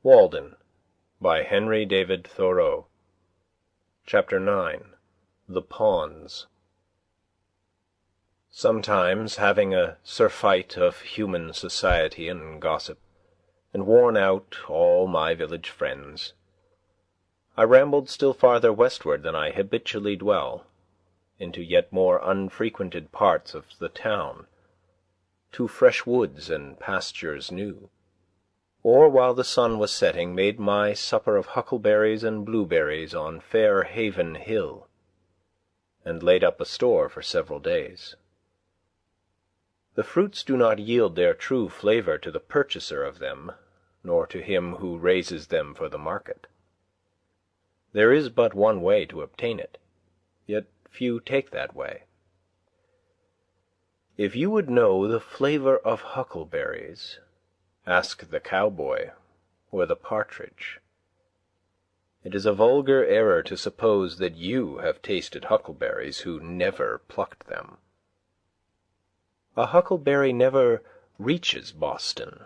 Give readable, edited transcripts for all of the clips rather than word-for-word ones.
Walden by Henry David Thoreau. Chapter 9. The Ponds. Sometimes, having a surfeit of human society and gossip, and worn out all my village friends, I rambled still farther westward than I habitually dwell, into yet more unfrequented parts of the town, to fresh woods and pastures new, or while the sun was setting made my supper of huckleberries and blueberries on Fair Haven Hill, and laid up a store for several days. The fruits do not yield their true flavour to the purchaser of them, nor to him who raises them for the market. There is but one way to obtain it, yet few take that way. If you would know the flavour of huckleberries, ask the cowboy or the partridge. It is a vulgar error to suppose that you have tasted huckleberries who never plucked them. A huckleberry never reaches Boston.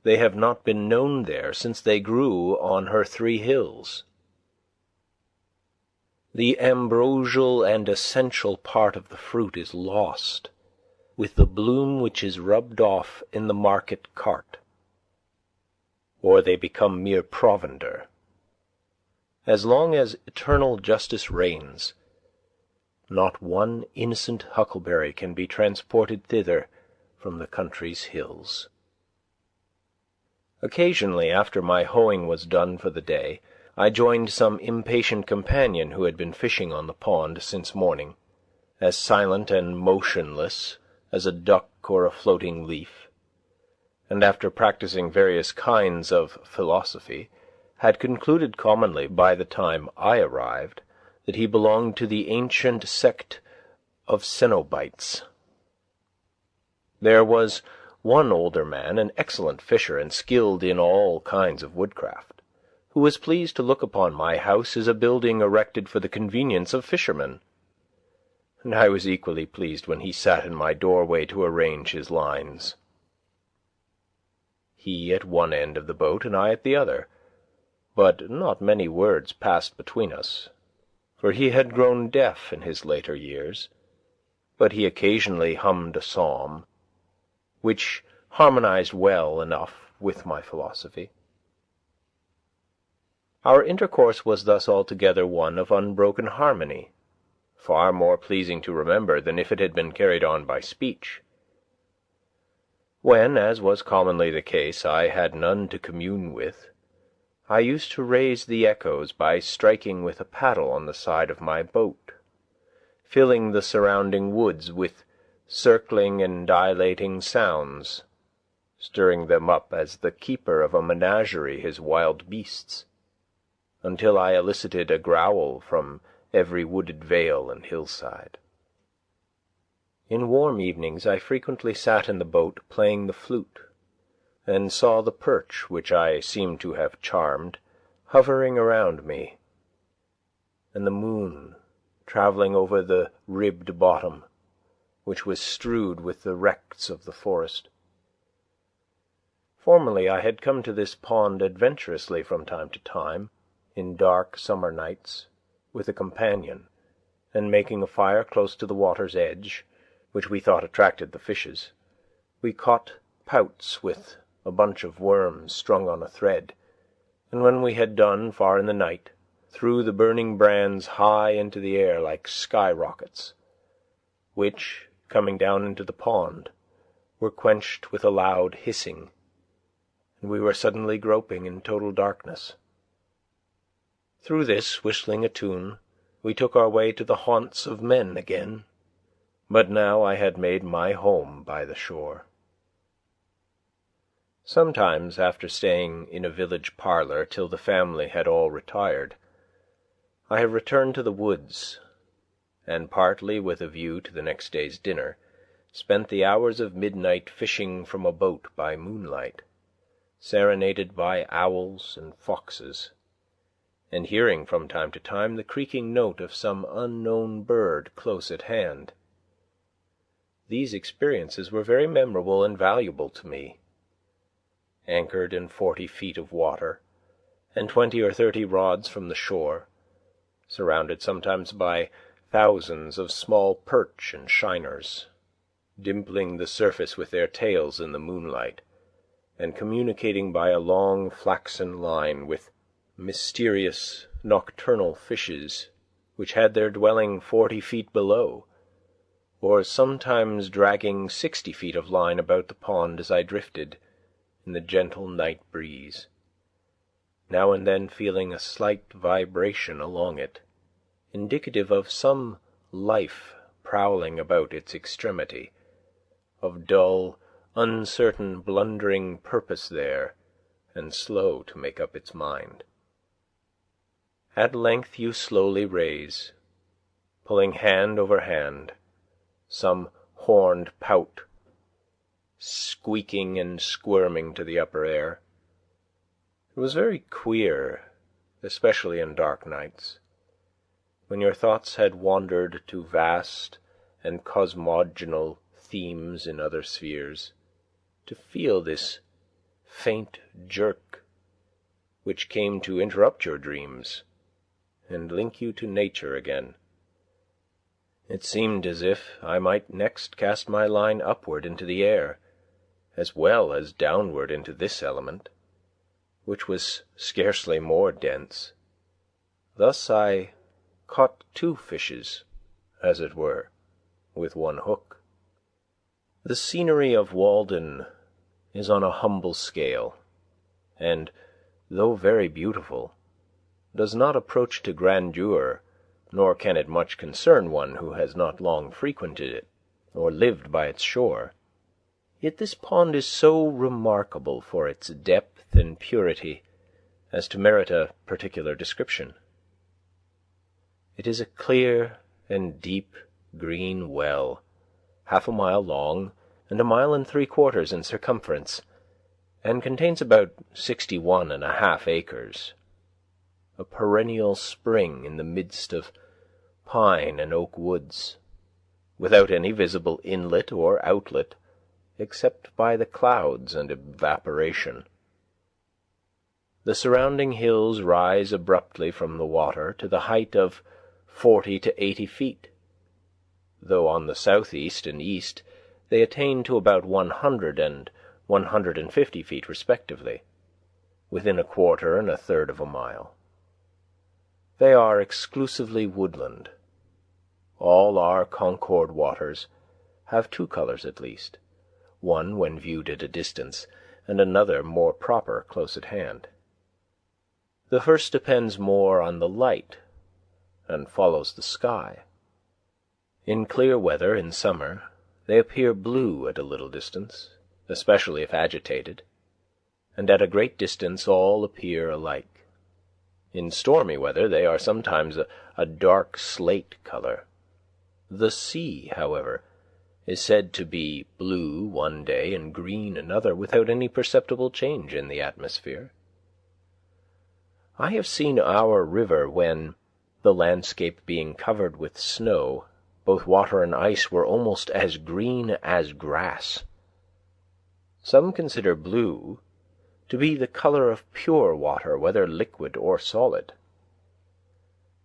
They have not been known there since they grew on her 3 hills. The ambrosial and essential part of the fruit is lost with the bloom which is rubbed off in the market cart, or they become mere provender. As long as eternal justice reigns, not one innocent huckleberry can be transported thither from the country's hills. Occasionally, after my hoeing was done for the day, I joined some impatient companion who had been fishing on the pond since morning, as silent and motionless as a duck or a floating leaf, and after practising various kinds of philosophy, had concluded commonly by the time I arrived that he belonged to the ancient sect of Cenobites. There was one older man, an excellent fisher and skilled in all kinds of woodcraft, who was pleased to look upon my house as a building erected for the convenience of fishermen, and I was equally pleased when he sat in my doorway to arrange his lines. He at one end of the boat and I at the other, but not many words passed between us, for he had grown deaf in his later years, but he occasionally hummed a psalm, which harmonized well enough with my philosophy. Our intercourse was thus altogether one of unbroken harmony, far more pleasing to remember than if it had been carried on by speech. When, as was commonly the case, I had none to commune with, I used to raise the echoes by striking with a paddle on the side of my boat, filling the surrounding woods with circling and dilating sounds, stirring them up as the keeper of a menagerie his wild beasts, until I elicited a growl from every wooded vale and hillside. In warm evenings I frequently sat in the boat playing the flute, and saw the perch, which I seemed to have charmed, hovering around me, and the moon travelling over the ribbed bottom, which was strewed with the wrecks of the forest. Formerly I had come to this pond adventurously from time to time, in dark summer nights, with a companion, and making a fire close to the water's edge, which we thought attracted the fishes, we caught pouts with a bunch of worms strung on a thread, and when we had done far in the night, threw the burning brands high into the air like sky-rockets, which, coming down into the pond, were quenched with a loud hissing, and we were suddenly groping in total darkness. Through this, whistling a tune, we took our way to the haunts of men again, but now I had made my home by the shore. Sometimes, after staying in a village parlour till the family had all retired, I have returned to the woods, and partly with a view to the next day's dinner, spent the hours of midnight fishing from a boat by moonlight, serenaded by owls and foxes, and hearing from time to time the creaking note of some unknown bird close at hand. These experiences were very memorable and valuable to me, anchored in 40 feet of water, and 20 or 30 rods from the shore, surrounded sometimes by thousands of small perch and shiners, dimpling the surface with their tails in the moonlight, and communicating by a long flaxen line with mysterious nocturnal fishes which had their dwelling 40 feet below, or sometimes dragging 60 feet of line about the pond as I drifted in the gentle night breeze, now and then feeling a slight vibration along it, indicative of some life prowling about its extremity, of dull, uncertain, blundering purpose there, and slow to make up its mind. At length you slowly raise, pulling hand over hand, some horned pout, squeaking and squirming to the upper air. It was very queer, especially in dark nights, when your thoughts had wandered to vast and cosmogonal themes in other spheres, to feel this faint jerk which came to interrupt your dreams and link you to nature again. It seemed as if I might next cast my line upward into the air, as well as downward into this element, which was scarcely more dense. Thus I caught 2 fishes, as it were, with one hook. The scenery of Walden is on a humble scale, and, though very beautiful, does not approach to grandeur, nor can it much concern one who has not long frequented it, or lived by its shore. Yet this pond is so remarkable for its depth and purity as to merit a particular description. It is a clear and deep green well, 1/2 mile long and 1 3/4 miles in circumference, and contains about 61½ acres. A perennial spring in the midst of pine and oak woods, without any visible inlet or outlet except by the clouds and evaporation. The surrounding hills rise abruptly from the water to the height of 40 to 80 feet, though on the southeast and east they attain to about 100 and 150 feet respectively, within 1/4 and 1/3 of a mile. They are exclusively woodland. All our Concord waters have 2 colors at least, one when viewed at a distance, and another more proper close at hand. The first depends more on the light, and follows the sky. In clear weather in summer they appear blue at a little distance, especially if agitated, and at a great distance all appear alike. In stormy weather they are sometimes a dark slate color. The sea, however, is said to be blue one day and green another without any perceptible change in the atmosphere. I have seen our river when, the landscape being covered with snow, both water and ice were almost as green as grass. Some consider blue to be the color of pure water, whether liquid or solid.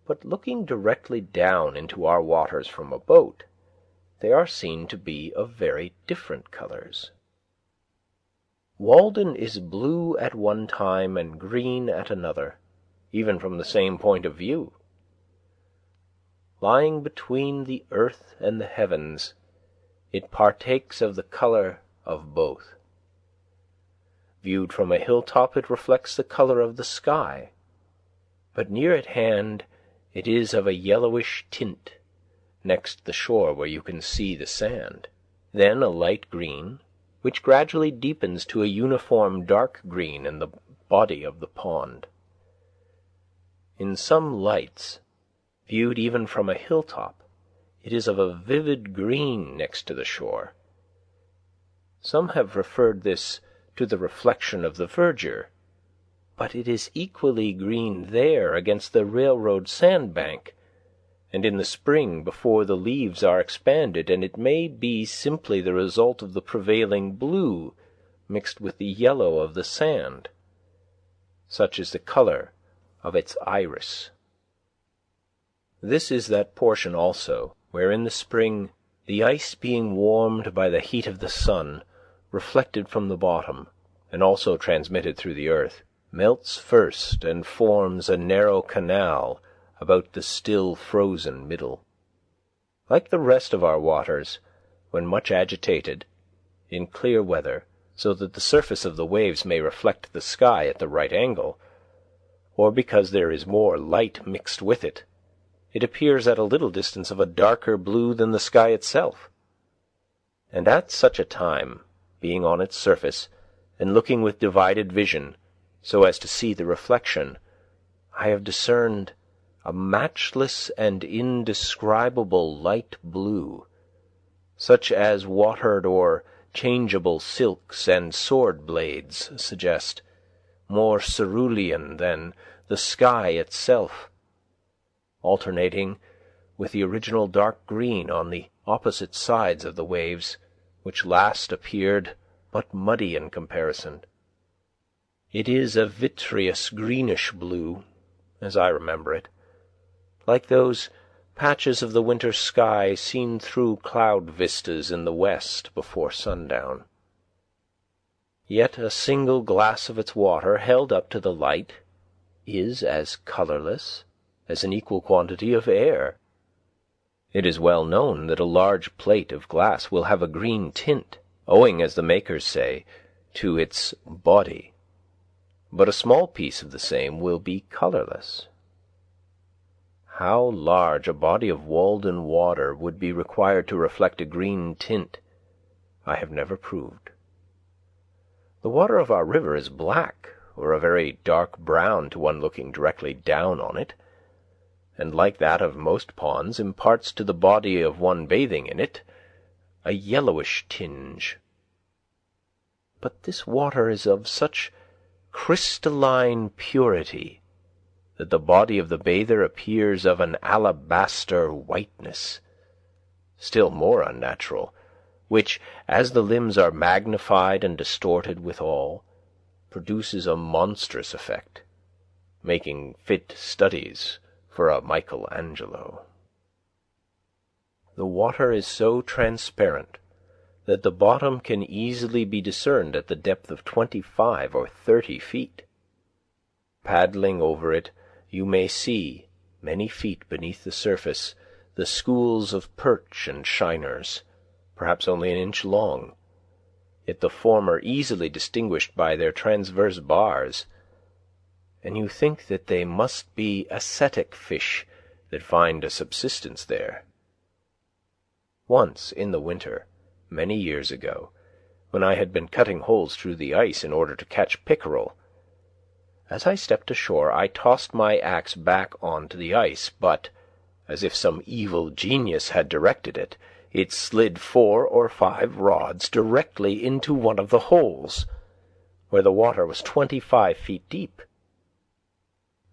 But looking directly down into our waters from a boat, they are seen to be of very different colors. Walden is blue at one time and green at another, even from the same point of view. Lying between the earth and the heavens, it partakes of the color of both. Viewed from a hilltop, it reflects the color of the sky, but near at hand it is of a yellowish tint, next the shore where you can see the sand, then a light green, which gradually deepens to a uniform dark green in the body of the pond. In some lights, viewed even from a hilltop, it is of a vivid green next to the shore. Some have referred this to the reflection of the verdure, but it is equally green there against the railroad sandbank, and in the spring before the leaves are expanded, and it may be simply the result of the prevailing blue mixed with the yellow of the sand. Such is the colour of its iris. This is that portion also where in the spring the ice, being warmed by the heat of the sun, reflected from the bottom, and also transmitted through the earth, melts first and forms a narrow canal about the still frozen middle. Like the rest of our waters, when much agitated, in clear weather, so that the surface of the waves may reflect the sky at the right angle, or because there is more light mixed with it, it appears at a little distance of a darker blue than the sky itself. And at such a time, being on its surface, and looking with divided vision, so as to see the reflection, I have discerned a matchless and indescribable light blue, such as watered or changeable silks and sword blades suggest, more cerulean than the sky itself, alternating with the original dark green on the opposite sides of the waves, which last appeared but muddy in comparison. It is a vitreous greenish blue, as I remember it, like those patches of the winter sky seen through cloud vistas in the west before sundown. Yet a single glass of its water held up to the light is as colourless as an equal quantity of air. It is well known that a large plate of glass will have a green tint, owing, as the makers say, to its body, but a small piece of the same will be colourless. How large a body of Walden water would be required to reflect a green tint, I have never proved. The water of our river is black, or a very dark brown to one looking directly down on it, and like that of most ponds, imparts to the body of one bathing in it a yellowish tinge. But this water is of such crystalline purity that the body of the bather appears of an alabaster whiteness, still more unnatural, which, as the limbs are magnified and distorted withal, produces a monstrous effect, making fit studies for a Michelangelo. The water is so transparent that the bottom can easily be discerned at the depth of 25 or 30 feet. Paddling over it, you may see, many feet beneath the surface, the schools of perch and shiners, perhaps only an inch long, yet the former easily distinguished by their transverse bars, and you think that they must be ascetic fish that find a subsistence there. Once, in the winter, many years ago, when I had been cutting holes through the ice in order to catch pickerel, as I stepped ashore I tossed my axe back onto the ice, but, as if some evil genius had directed it, it slid 4 or 5 rods directly into one of the holes, where the water was 25 feet deep.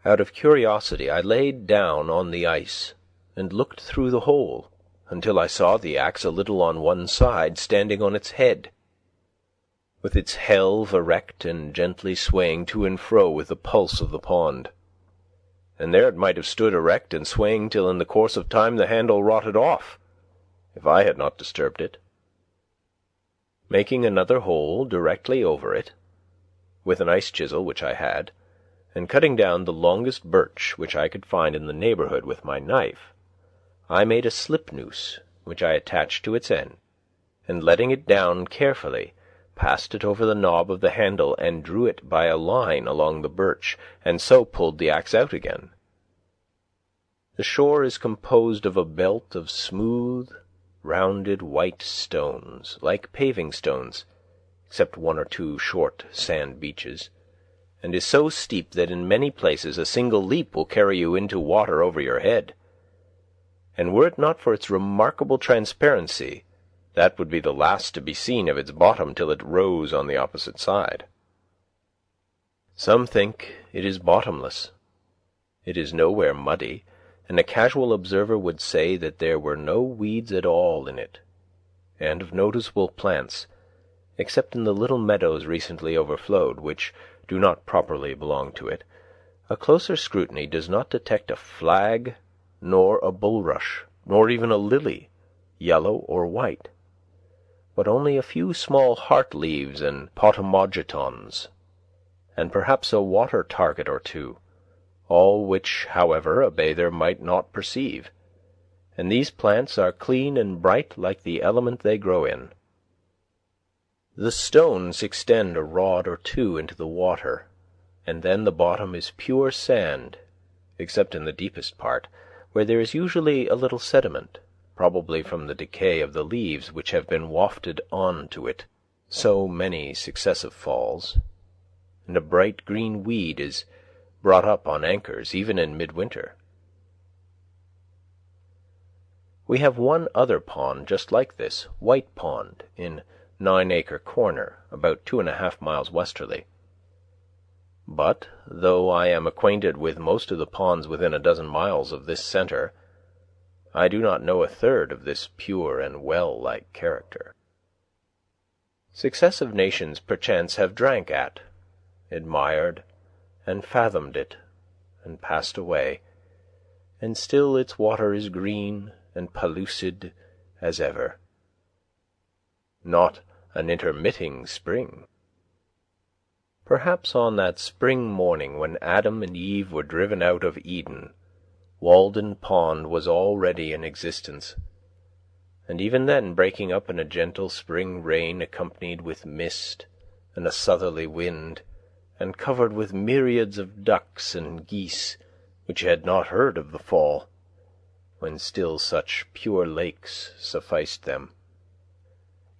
Out of curiosity I laid down on the ice and looked through the hole until I saw the axe a little on one side, standing on its head, with its helve erect and gently swaying to and fro with the pulse of the pond. And there it might have stood erect and swaying till in the course of time the handle rotted off, if I had not disturbed it. Making another hole directly over it, with an ice chisel which I had, and cutting down the longest birch which I could find in the neighbourhood with my knife, I made a slip noose which I attached to its end, and letting it down carefully, passed it over the knob of the handle and drew it by a line along the birch, and so pulled the axe out again. The shore is composed of a belt of smooth, rounded white stones, like paving stones, except 1 or 2 short sand beaches, and is so steep that in many places a single leap will carry you into water over your head. And were it not for its remarkable transparency, that would be the last to be seen of its bottom till it rose on the opposite side. Some think it is bottomless. It is nowhere muddy, and a casual observer would say that there were no weeds at all in it, and of noticeable plants, except in the little meadows recently overflowed, which do not properly belong to it, a closer scrutiny does not detect a flag, nor a bulrush, nor even a lily, yellow or white, but only a few small heart leaves and potamogetons, and perhaps a water target or two, all which, however, a bather might not perceive, and these plants are clean and bright like the element they grow in. The stones extend a rod or two into the water, and then the bottom is pure sand, except in the deepest part, where there is usually a little sediment, probably from the decay of the leaves which have been wafted on to it so many successive falls, and a bright green weed is brought up on anchors even in midwinter. We have one other pond just like this, White Pond, in 9 Acre Corner, about 2.5 miles westerly. But, though I am acquainted with most of the ponds within a dozen miles of this centre, I do not know a third of this pure and well-like character. Successive nations perchance have drank at, admired, and fathomed it, and passed away, and still its water is green and pellucid as ever. Not an intermitting spring. Perhaps on that spring morning when Adam and Eve were driven out of Eden, Walden Pond was already in existence, and even then breaking up in a gentle spring rain accompanied with mist and a southerly wind, and covered with myriads of ducks and geese which had not heard of the fall, when still such pure lakes sufficed them.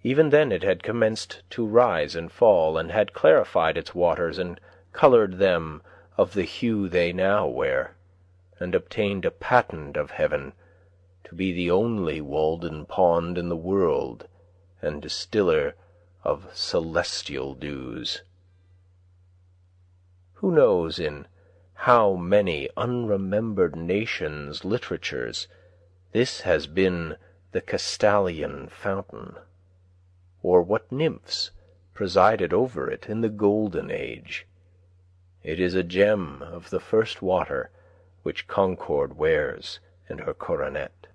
Even then it had commenced to rise and fall, and had clarified its waters and coloured them of the hue they now wear, and obtained a patent of heaven to be the only Walden Pond in the world, and distiller of celestial dews. Who knows in how many unremembered nations' literatures this has been the Castalian fountain, or what nymphs presided over it in the Golden Age. It is a gem of the first water which Concord wears in her coronet.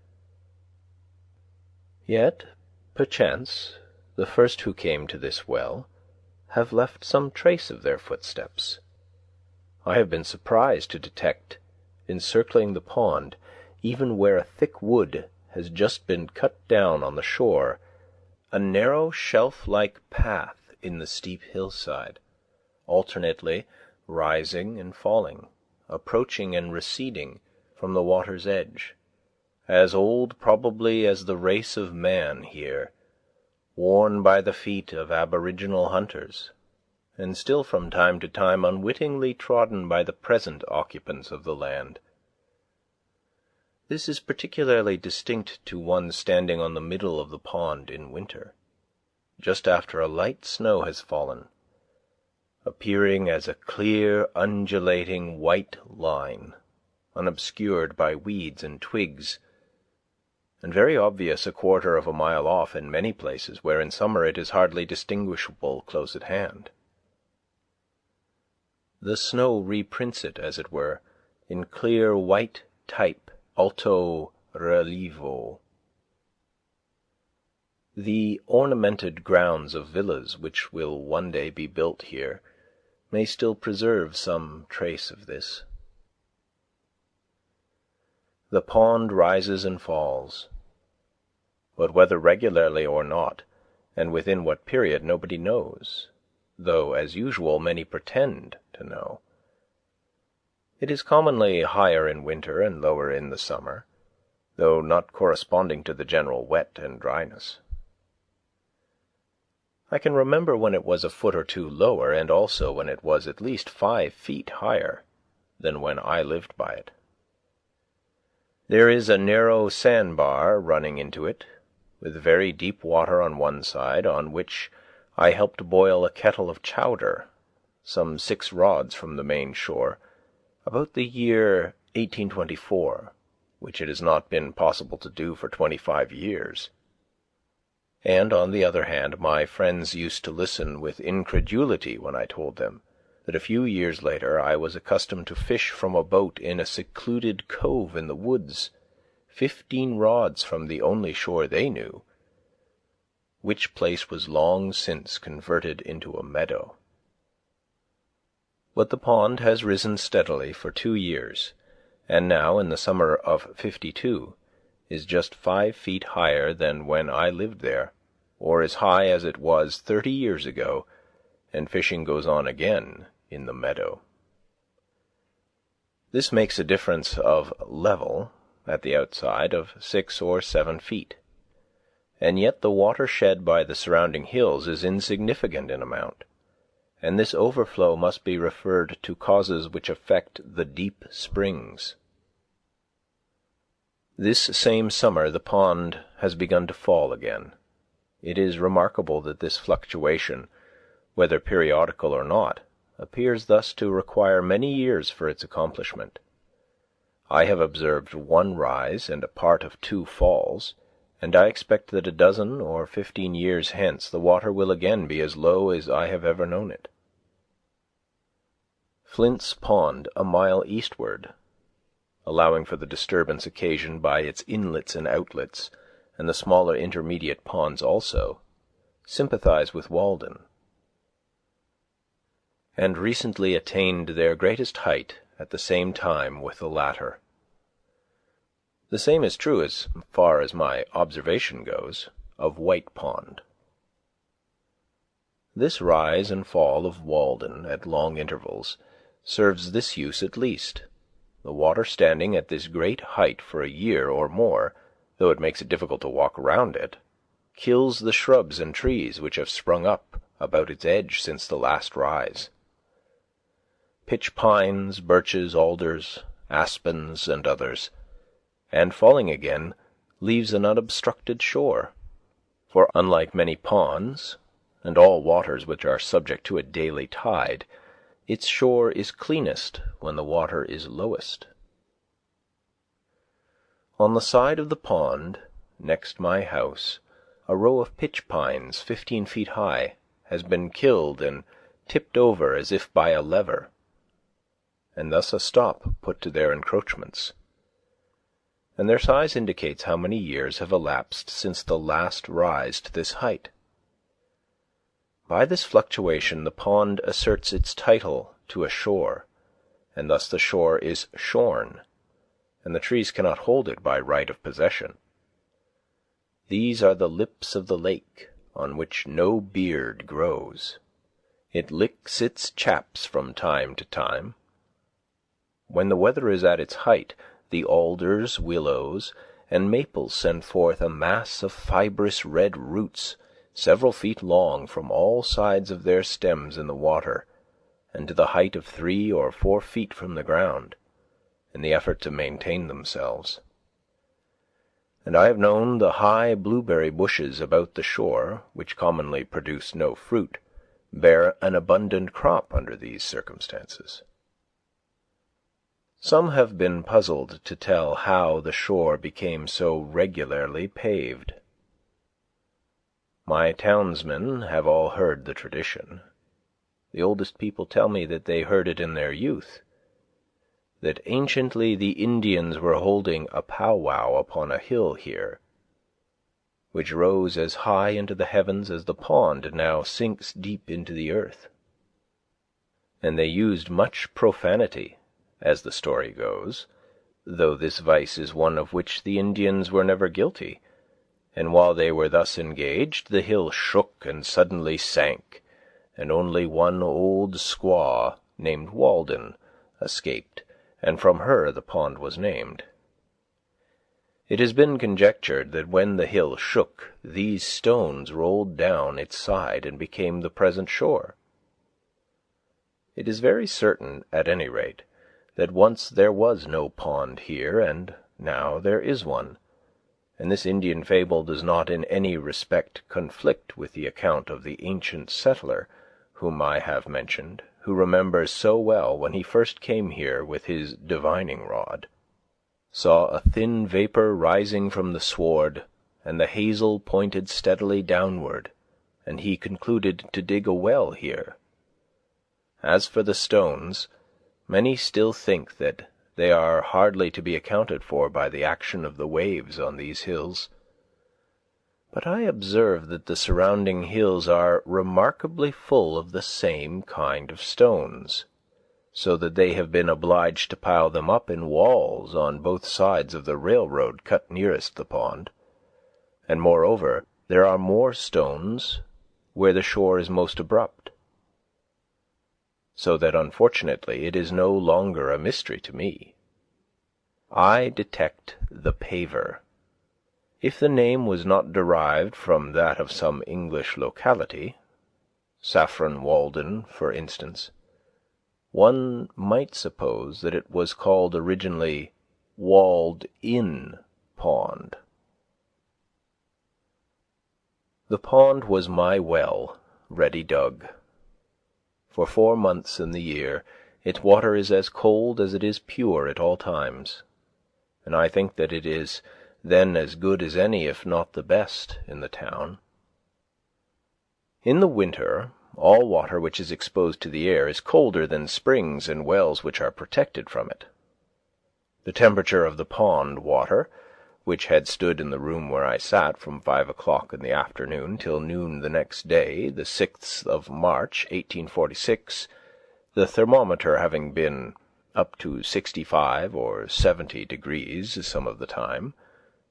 Yet, perchance, the first who came to this well have left some trace of their footsteps. I have been surprised to detect, encircling the pond, even where a thick wood has just been cut down on the shore, a narrow shelf-like path in the steep hillside, alternately rising and falling, approaching and receding from the water's edge, as old probably as the race of man here, worn by the feet of aboriginal hunters, and still from time to time unwittingly trodden by the present occupants of the land. This is particularly distinct to one standing on the middle of the pond in winter, just after a light snow has fallen, appearing as a clear, undulating white line, unobscured by weeds and twigs, and very obvious 1/4 of a mile off in many places where in summer it is hardly distinguishable close at hand. The snow reprints it, as it were, in clear white type, alto relievo. The ornamented grounds of villas which will one day be built here may still preserve some trace of this. The pond rises and falls, but whether regularly or not, and within what period, nobody knows, though, as usual, many pretend to know. It is commonly higher in winter and lower in the summer, though not corresponding to the general wet and dryness. I can remember when it was a foot or two lower, and also when it was at least 5 feet higher than when I lived by it. There is a narrow sandbar running into it, with very deep water on one side, on which I helped boil a kettle of chowder, some 6 rods from the main shore, about the year 1824, which it has not been possible to do for 25 years. And, on the other hand, my friends used to listen with incredulity when I told them that a few years later I was accustomed to fish from a boat in a secluded cove in the woods, 15 rods from the only shore they knew, which place was long since converted into a meadow. But the pond has risen steadily for 2 years, and now, in the summer of '52, is just 5 feet higher than when I lived there, or as high as it was 30 years ago, and fishing goes on again in the meadow. This makes a difference of level, at the outside, of 6 or 7 feet, and yet the water shed by the surrounding hills is insignificant in amount, and this overflow must be referred to causes which affect the deep springs. This same summer the pond has begun to fall again. It is remarkable that this fluctuation, whether periodical or not, appears thus to require many years for its accomplishment. I have observed 1 rise and a part of 2 falls, and I expect that a dozen or 15 years hence the water will again be as low as I have ever known it. Flint's Pond, a mile eastward, allowing for the disturbance occasioned by its inlets and outlets, and the smaller intermediate ponds also, sympathize with Walden, and recently attained their greatest height at the same time with the latter. The same is true, as far as my observation goes, of White Pond. This rise and fall of Walden at long intervals serves this use at least. The water standing at this great height for a year or more, though it makes it difficult to walk around it, kills the shrubs and trees which have sprung up about its edge since the last rise. Pitch pines, birches, alders, aspens, and others, and falling again leaves an unobstructed shore, for unlike many ponds, and all waters which are subject to a daily tide, its shore is cleanest when the water is lowest. On the side of the pond, next my house, a row of pitch pines 15 feet high has been killed and tipped over as if by a lever, and thus a stop put to their encroachments, and their size indicates how many years have elapsed since the last rise to this height. By this fluctuation the pond asserts its title to a shore, and thus the shore is shorn, and the trees cannot hold it by right of possession. These are the lips of the lake, on which no beard grows. It licks its chaps from time to time. When the weather is at its height, the alders, willows, and maples send forth a mass of fibrous red roots several feet long from all sides of their stems in the water, and to the height of 3 or 4 feet from the ground, in the effort to maintain themselves. And I have known the high blueberry bushes about the shore, which commonly produce no fruit, bear an abundant crop under these circumstances. Some have been puzzled to tell how the shore became so regularly paved. My townsmen have all heard the tradition. The oldest people tell me that they heard it in their youth, that anciently the Indians were holding a powwow upon a hill here, which rose as high into the heavens as the pond now sinks deep into the earth. And they used much profanity, as the story goes, though this vice is one of which the Indians were never guilty, and while they were thus engaged, the hill shook and suddenly sank, and only one old squaw, named Walden, escaped, and from her the pond was named. It has been conjectured that when the hill shook, these stones rolled down its side and became the present shore. It is very certain, at any rate, that once there was no pond here, and now there is one, and this Indian fable does not in any respect conflict with the account of the ancient settler whom I have mentioned, who remembers so well when he first came here with his divining rod, saw a thin vapour rising from the sward, and the hazel pointed steadily downward, and he concluded to dig a well here. As for the stones, many still think that they are hardly to be accounted for by the action of the waves on these hills. But I observe that the surrounding hills are remarkably full of the same kind of stones, so that they have been obliged to pile them up in walls on both sides of the railroad cut nearest the pond. And moreover, there are more stones where the shore is most abrupt, so that unfortunately it is no longer a mystery to me. I detect the paver. If the name was not derived from that of some English locality, Saffron Walden, for instance, one might suppose that it was called originally Walled-in Pond. The pond was my well, ready dug. For 4 months in the year its water is as cold as it is pure at all times, and I think that it is then as good as any, if not the best, in the town. In the winter, all water which is exposed to the air is colder than springs and wells which are protected from it. The temperature of the pond water, which had stood in the room where I sat from 5 o'clock in the afternoon till noon the next day, the 6th of March, 1846, the thermometer having been up to 65 or 70 degrees some of the time,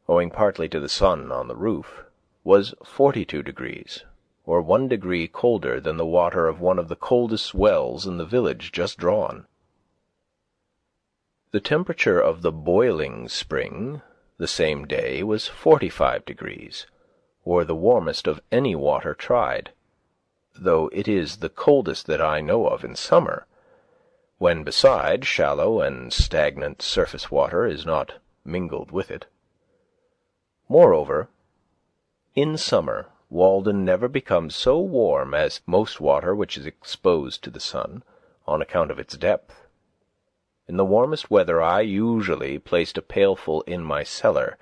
owing partly to the sun on the roof, was 42 degrees, or 1 degree colder than the water of one of the coldest wells in the village just drawn. The temperature of the boiling spring the same day was 45 degrees, or the warmest of any water tried, though it is the coldest that I know of in summer, when beside shallow and stagnant surface water is not mingled with it. Moreover, in summer Walden never becomes so warm as most water which is exposed to the sun, on account of its depth. In the warmest weather I usually placed a pailful in my cellar,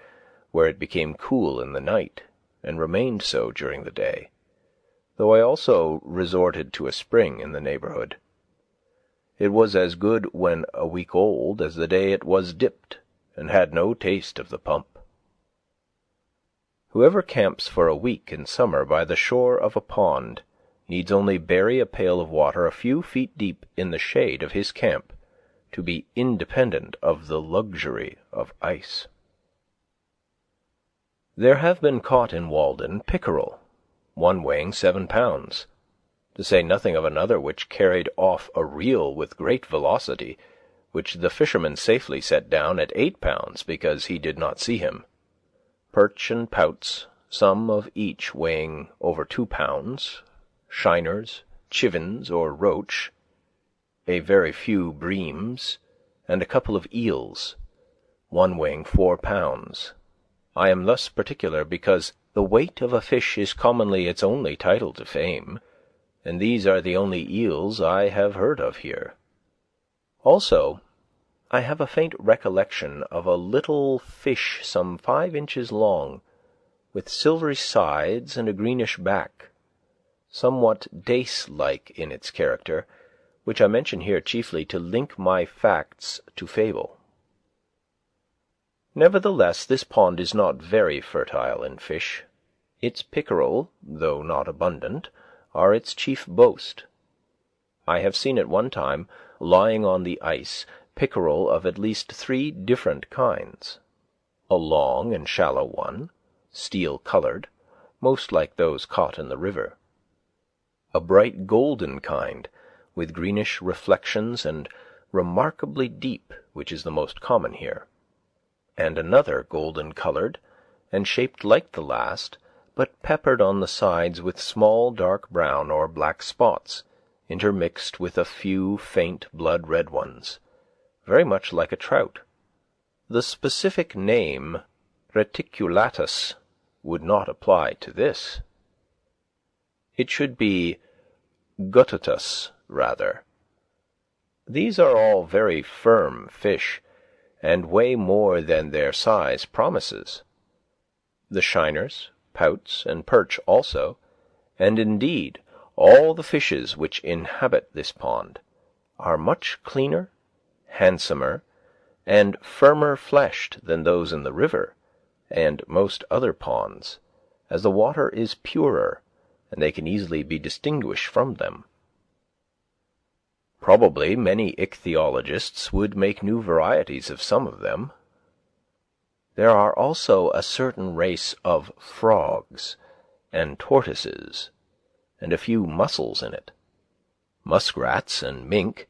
where it became cool in the night, and remained so during the day, though I also resorted to a spring in the neighbourhood. It was as good when a week old as the day it was dipped, and had no taste of the pump. Whoever camps for a week in summer by the shore of a pond needs only bury a pail of water a few feet deep in the shade of his camp to be independent of the luxury of ice. There have been caught in Walden pickerel, one weighing 7 pounds, to say nothing of another which carried off a reel with great velocity, which the fisherman safely set down at 8 pounds because he did not see him. Perch and pouts, some of each weighing over 2 pounds, shiners, chivens or roach, a very few breams, and a couple of eels, one weighing 4 pounds. I am thus particular because the weight of a fish is commonly its only title to fame, and these are the only eels I have heard of here. Also, I have a faint recollection of a little fish some 5 inches long, with silvery sides and a greenish back, somewhat dace-like in its character, which I mention here chiefly to link my facts to fable. Nevertheless, this pond is not very fertile in fish. Its pickerel, though not abundant, are its chief boast. I have seen at one time, lying on the ice, pickerel of at least 3 different kinds. A long and shallow one, steel-colored, most like those caught in the river. A bright golden kind, with greenish reflections and remarkably deep, which is the most common here. And another golden-colored, and shaped like the last, but peppered on the sides with small dark brown or black spots, intermixed with a few faint blood-red ones, very much like a trout. The specific name reticulatus would not apply to this. It should be guttatus, rather. These are all very firm fish, and weigh more than their size promises. the shiners, pouts, and perch also, and indeed all the fishes which inhabit this pond, are much cleaner, handsomer, and firmer fleshed than those in the river and most other ponds, as the water is purer, and they can easily be distinguished from them. Probably many ichthyologists would make new varieties of some of them. There are also a certain race of frogs and tortoises, and a few mussels in it. Muskrats and mink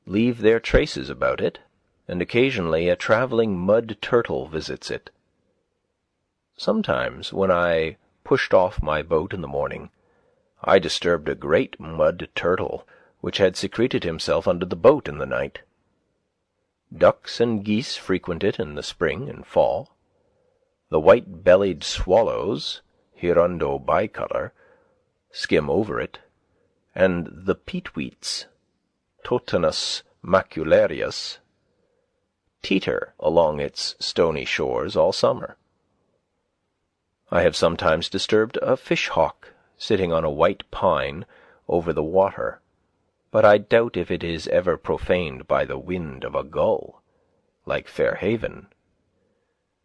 leave their traces about it, and occasionally a travelling mud turtle visits it. Sometimes, when I pushed off my boat in the morning, I disturbed a great mud turtle which had secreted himself under the boat in the night. Ducks and geese frequent it in the spring and fall. The white-bellied swallows, hirundo bicolor, skim over it, and the peetweets, Totanus macularius, teeter along its stony shores all summer. I have sometimes disturbed a fish-hawk sitting on a white pine over the water, but I doubt if it is ever profaned by the wind of a gull, like Fairhaven.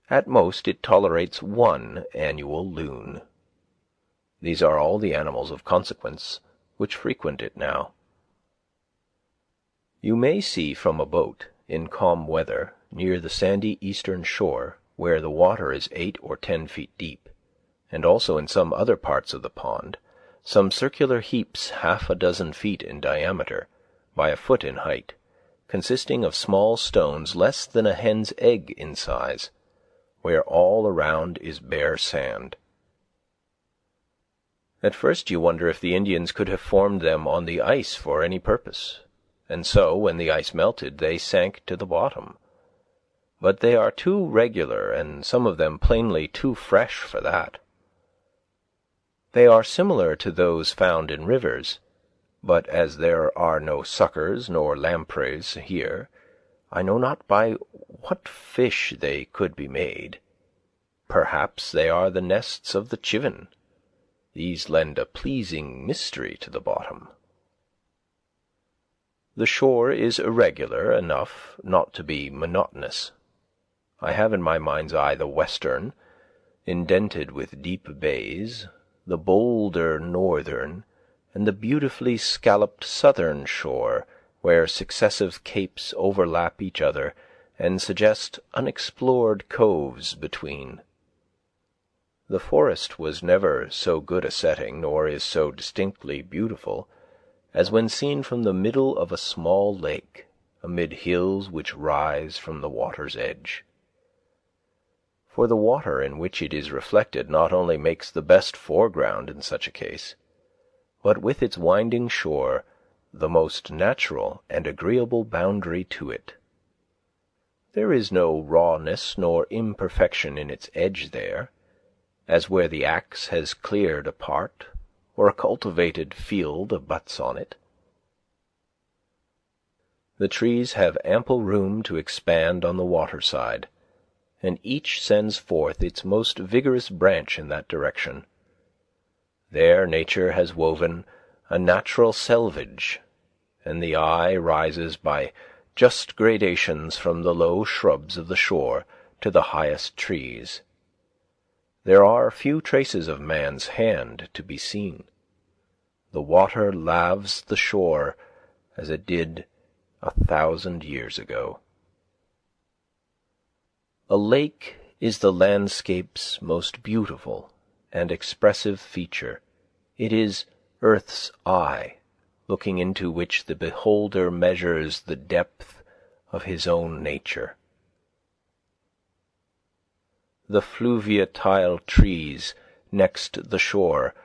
At most it tolerates one annual loon. These are all the animals of consequence which frequent it now. You may see from a boat, in calm weather, near the sandy eastern shore, where the water is 8 or 10 feet deep, and also in some other parts of the pond, some circular heaps 6 feet in diameter, by a foot in height, consisting of small stones less than a hen's egg in size, where all around is bare sand. At first you wonder if the Indians could have formed them on the ice for any purpose, and so, when the ice melted, they sank to the bottom. But they are too regular, and some of them plainly too fresh for that. They are similar to those found in rivers, but as there are no suckers nor lampreys here, I know not by what fish they could be made. Perhaps they are the nests of the chivin. These lend a pleasing mystery to the bottom. The shore is irregular enough not to be monotonous. I have in my mind's eye the western, indented with deep bays, the bolder northern, and the beautifully scalloped southern shore, where successive capes overlap each other and suggest unexplored coves between. The forest was never so good a setting, nor is so distinctly beautiful, as when seen from the middle of a small lake, amid hills which rise from the water's edge. For the water in which it is reflected not only makes the best foreground in such a case, but with its winding shore the most natural and agreeable boundary to it. There is no rawness nor imperfection in its edge there, as where the axe has cleared a part, or a cultivated field abuts on it. The trees have ample room to expand on the water side, and each sends forth its most vigorous branch in that direction. There nature has woven a natural selvage, and the eye rises by just gradations from the low shrubs of the shore to the highest trees. There are few traces of man's hand to be seen. The water laves the shore as it did 1,000 years ago. A lake is the landscape's most beautiful and expressive feature. It is earth's eye, looking into which the beholder measures the depth of his own nature. The fluviatile trees next the shore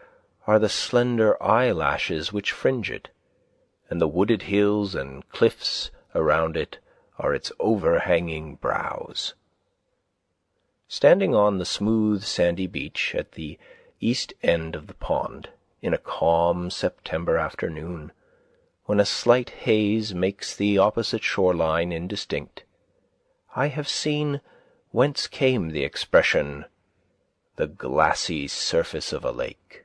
are the slender eyelashes which fringe it, and the wooded hills and cliffs around it are its overhanging brows. Standing on the smooth sandy beach at the east end of the pond, in a calm September afternoon, when a slight haze makes the opposite shoreline indistinct, I have seen whence came the expression, the glassy surface of a lake.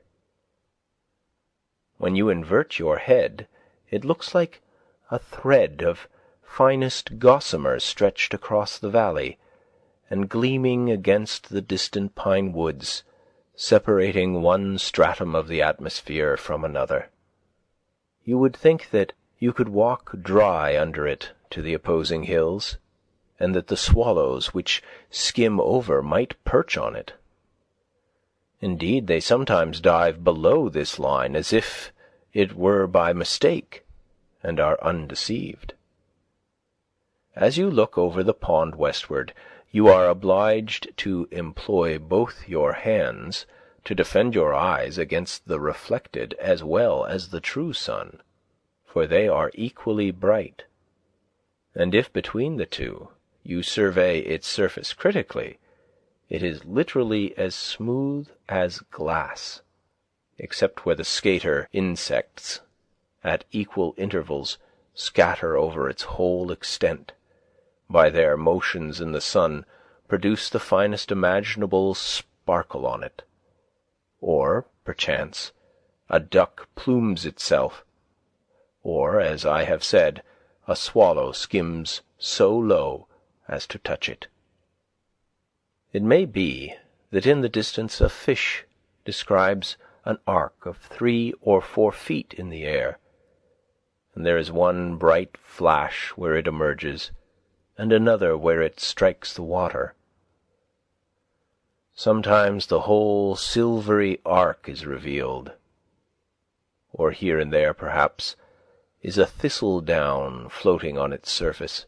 When you invert your head, it looks like a thread of finest gossamer stretched across the valley, and gleaming against the distant pine woods, separating one stratum of the atmosphere from another. You would think that you could walk dry under it to the opposing hills, and that the swallows which skim over might perch on it. Indeed, they sometimes dive below this line as if it were by mistake, and are undeceived. As you look over the pond westward, you are obliged to employ both your hands to defend your eyes against the reflected as well as the true sun, for they are equally bright. And if between the two you survey its surface critically, it is literally as smooth as glass, except where the skater insects, at equal intervals, scatter over its whole extent, by their motions in the sun, produce the finest imaginable sparkle on it. Or, perchance, a duck plumes itself, or, as I have said, a swallow skims so low as to touch it. It may be that in the distance a fish describes an arc of 3 or 4 feet in the air, and there is one bright flash where it emerges, and another where it strikes the water. Sometimes the whole silvery arc is revealed, or here and there, perhaps, is a thistledown floating on its surface,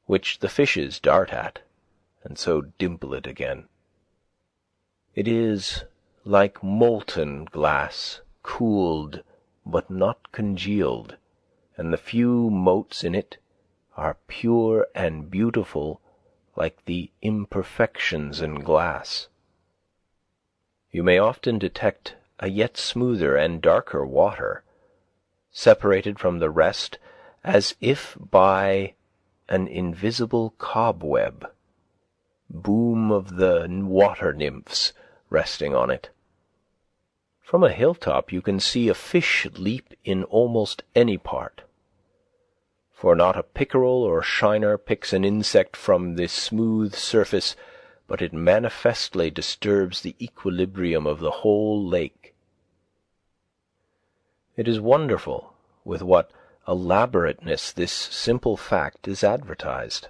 which the fishes dart at, and so dimple it again. It is like molten glass, cooled but not congealed, and the few motes in it are pure and beautiful like the imperfections in glass. You may often detect a yet smoother and darker water, separated from the rest as if by an invisible cobweb, boom of the water nymphs resting on it. From a hilltop you can see a fish leap in almost any part, for not a pickerel or shiner picks an insect from this smooth surface, but it manifestly disturbs the equilibrium of the whole lake. It is wonderful with what elaborateness this simple fact is advertised.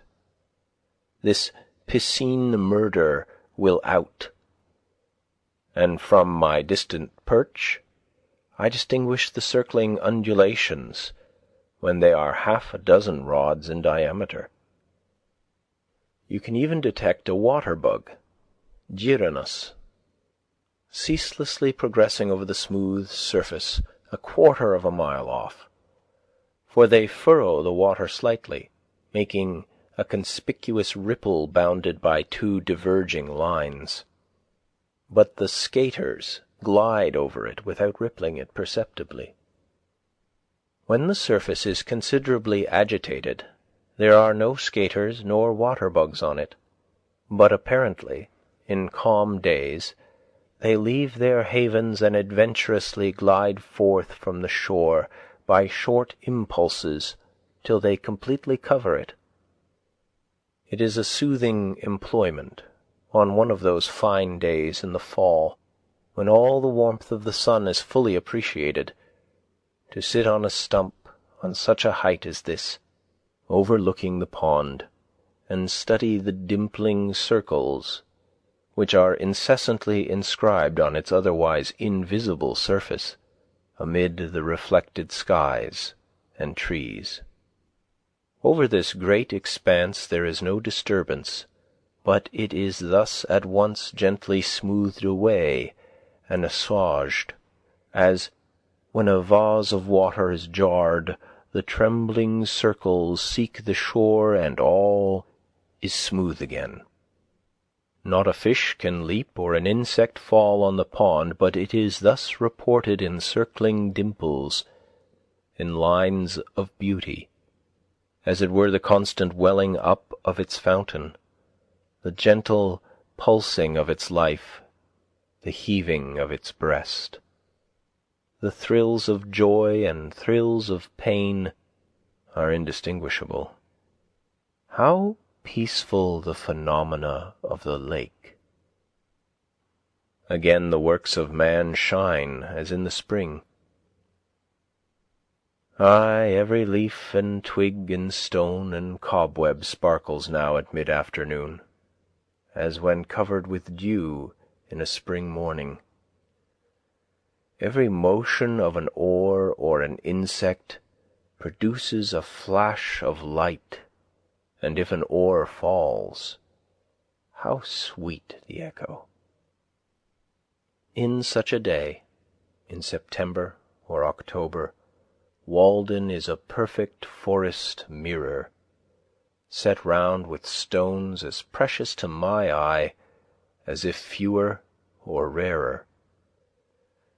This piscine murder will out, and from my distant perch I distinguish the circling undulations when they are 6 rods in diameter. You can even detect a water-bug, Gyrinus, ceaselessly progressing over the smooth surface 1/4 mile off, for they furrow the water slightly, making a conspicuous ripple bounded by 2 diverging lines. But the skaters glide over it without rippling it perceptibly. When the surface is considerably agitated, there are no skaters nor water-bugs on it, but apparently, in calm days, they leave their havens and adventurously glide forth from the shore by short impulses till they completely cover it. It is a soothing employment, on one of those fine days in the fall, when all the warmth of the sun is fully appreciated, to sit on a stump on such a height as this, overlooking the pond, and study the dimpling circles which are incessantly inscribed on its otherwise invisible surface, amid the reflected skies and trees. Over this great expanse there is no disturbance, but it is thus at once gently smoothed away and assuaged, as, when a vase of water is jarred, the trembling circles seek the shore and all is smooth again. Not a fish can leap or an insect fall on the pond, but it is thus reported in circling dimples, in lines of beauty, as it were the constant welling up of its fountain, the gentle pulsing of its life the heaving of its breast. The thrills of joy and thrills of pain are indistinguishable. How peaceful the phenomena of the lake! Again the works of man shine as in the spring. Aye, every leaf and twig and stone and cobweb sparkles now at mid-afternoon, as when covered with dew in a spring morning. Every motion of an oar or an insect produces a flash of light, and if an oar falls, how sweet the echo! In such a day, in September or October, Walden is a perfect forest mirror, set round with stones as precious to my eye as if fewer or rarer.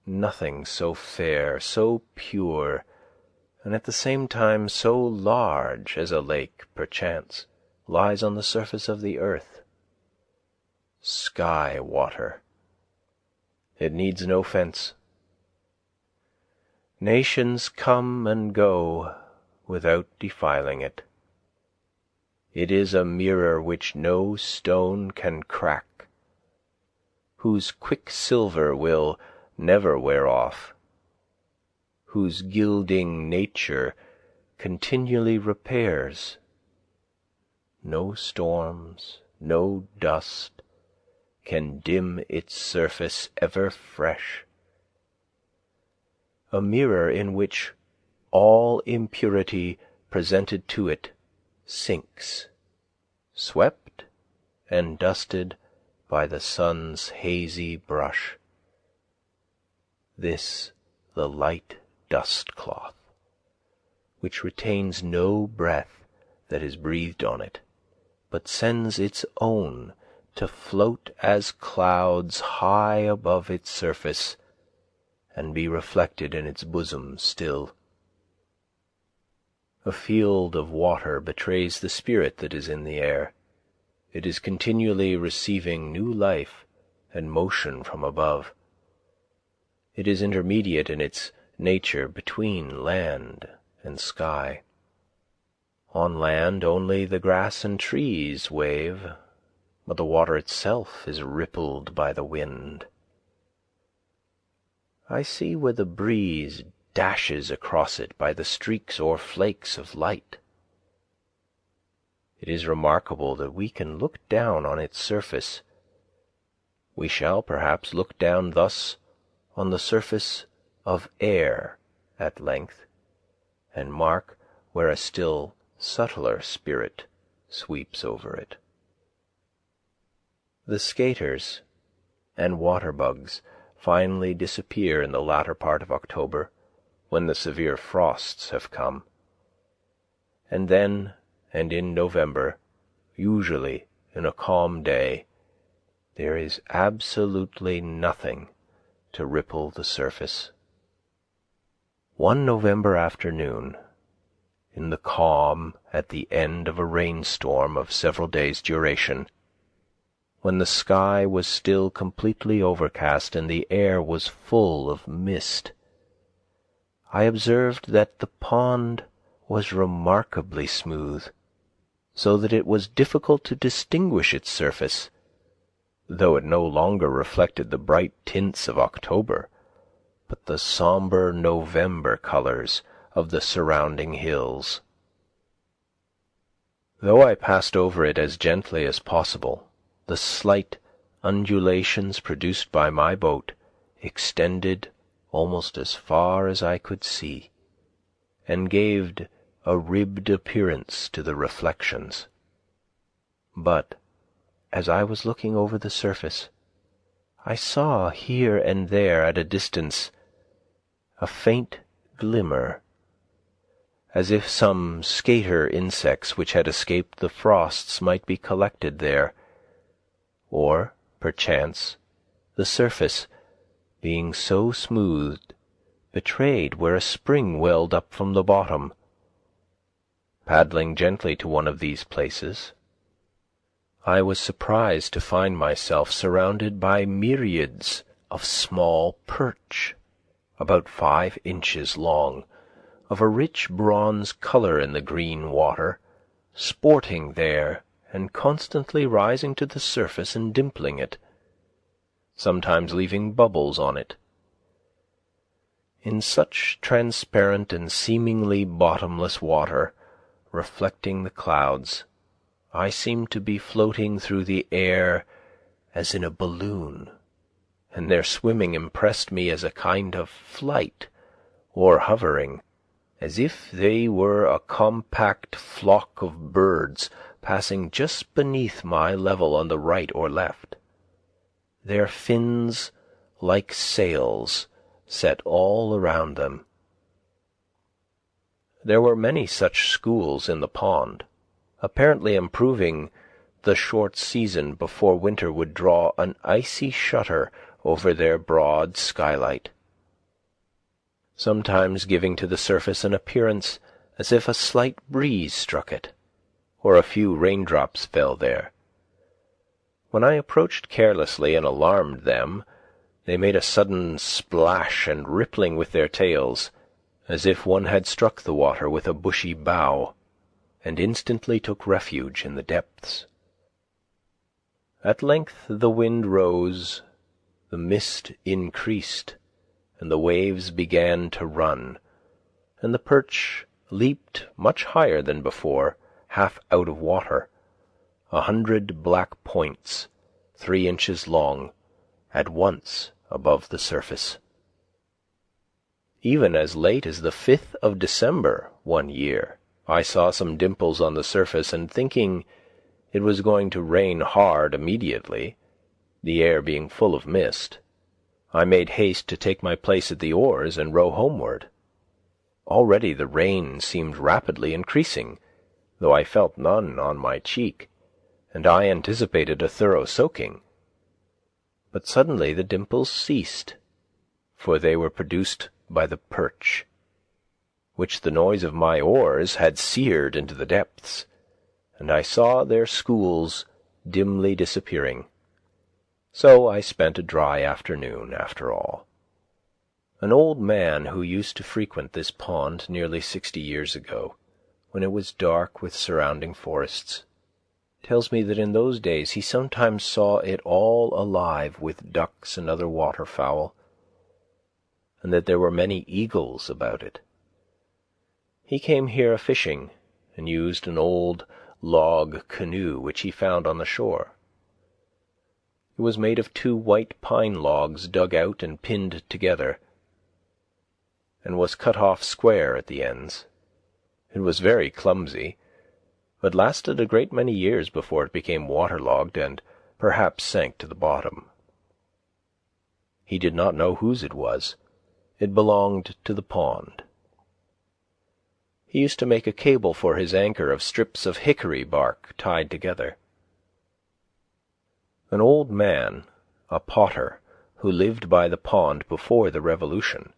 Nothing so fair, so pure, and at the same time so large as a lake, perchance, lies on the surface of the earth. Sky water. It needs no fence. Nations come and go without defiling it. It is a mirror which no stone can crack, whose quicksilver will never wear off, whose gilding nature continually repairs. No storms, no dust can dim its surface ever fresh. A mirror in which all impurity presented to it sinks, swept and dusted by the sun's hazy brush. This the light dust cloth, which retains no breath that is breathed on it, but sends its own to float as clouds high above its surface, and be reflected in its bosom still. A field of water betrays the spirit that is in the air. It is continually receiving new life and motion from above. It is intermediate in its nature between land and sky. On land only the grass and trees wave, but the water itself is rippled by the wind. I see where the breeze dashes across it by the streaks or flakes of light. It is remarkable that we can look down on its surface. We shall perhaps look down thus on the surface of air at length, and mark where a still subtler spirit sweeps over it. The skaters and water-bugs finally disappear in the latter part of October, when the severe frosts have come. And then, and in November, usually in a calm day, there is absolutely nothing to ripple the surface. One November afternoon, in the calm at the end of a rainstorm of several days' duration, when the sky was still completely overcast and the air was full of mist, I observed that the pond was remarkably smooth, so that it was difficult to distinguish its surface, though it no longer reflected the bright tints of October, but the sombre November colors of the surrounding hills. Though I passed over it as gently as possible, the slight undulations produced by my boat extended almost as far as I could see, and gave a ribbed appearance to the reflections. But, as I was looking over the surface, I saw here and there at a distance a faint glimmer, as if some skater insects which had escaped the frosts might be collected there, or, perchance, the surface, being so smoothed, betrayed where a spring welled up from the bottom. Paddling gently to one of these places, I was surprised to find myself surrounded by myriads of small perch, about 5 inches long, of a rich bronze colour in the green water, sporting there and constantly rising to the surface and dimpling it, sometimes leaving bubbles on it. In such transparent and seemingly bottomless water, reflecting the clouds, I seemed to be floating through the air as in a balloon, and their swimming impressed me as a kind of flight, or hovering, as if they were a compact flock of birds passing just beneath my level on the right or left, their fins like sails set all around them. There were many such schools in the pond, apparently improving the short season before winter would draw an icy shutter over their broad skylight, sometimes giving to the surface an appearance as if a slight breeze struck it, or a few raindrops fell there. When I approached carelessly and alarmed them, they made a sudden splash and rippling with their tails, as if one had struck the water with a bushy bough, and instantly took refuge in the depths. At length the wind rose, the mist increased, and the waves began to run, and the perch leaped much higher than before, half out of water, 100 black points, 3 inches long, at once above the surface. Even as late as the 5th of December one year, I saw some dimples on the surface, and thinking it was going to rain hard immediately, the air being full of mist, I made haste to take my place at the oars and row homeward. Already the rain seemed rapidly increasing, though I felt none on my cheek, and I anticipated a thorough soaking. But suddenly the dimples ceased, for they were produced by the perch, which the noise of my oars had seared into the depths, and I saw their schools dimly disappearing. So I spent a dry afternoon, after all. An old man who used to frequent this pond nearly 60 years ago, when it was dark with surrounding forests, tells me that in those days he sometimes saw it all alive with ducks and other waterfowl, and that there were many eagles about it. He came here a-fishing, and used an old log canoe which he found on the shore. It was made of 2 white pine logs dug out and pinned together, and was cut off square at the ends. It was very clumsy, but lasted a great many years before it became waterlogged and perhaps sank to the bottom. He did not know whose it was. It belonged to the pond. He used to make a cable for his anchor of strips of hickory bark tied together. An old man, a potter, who lived by the pond before the Revolution,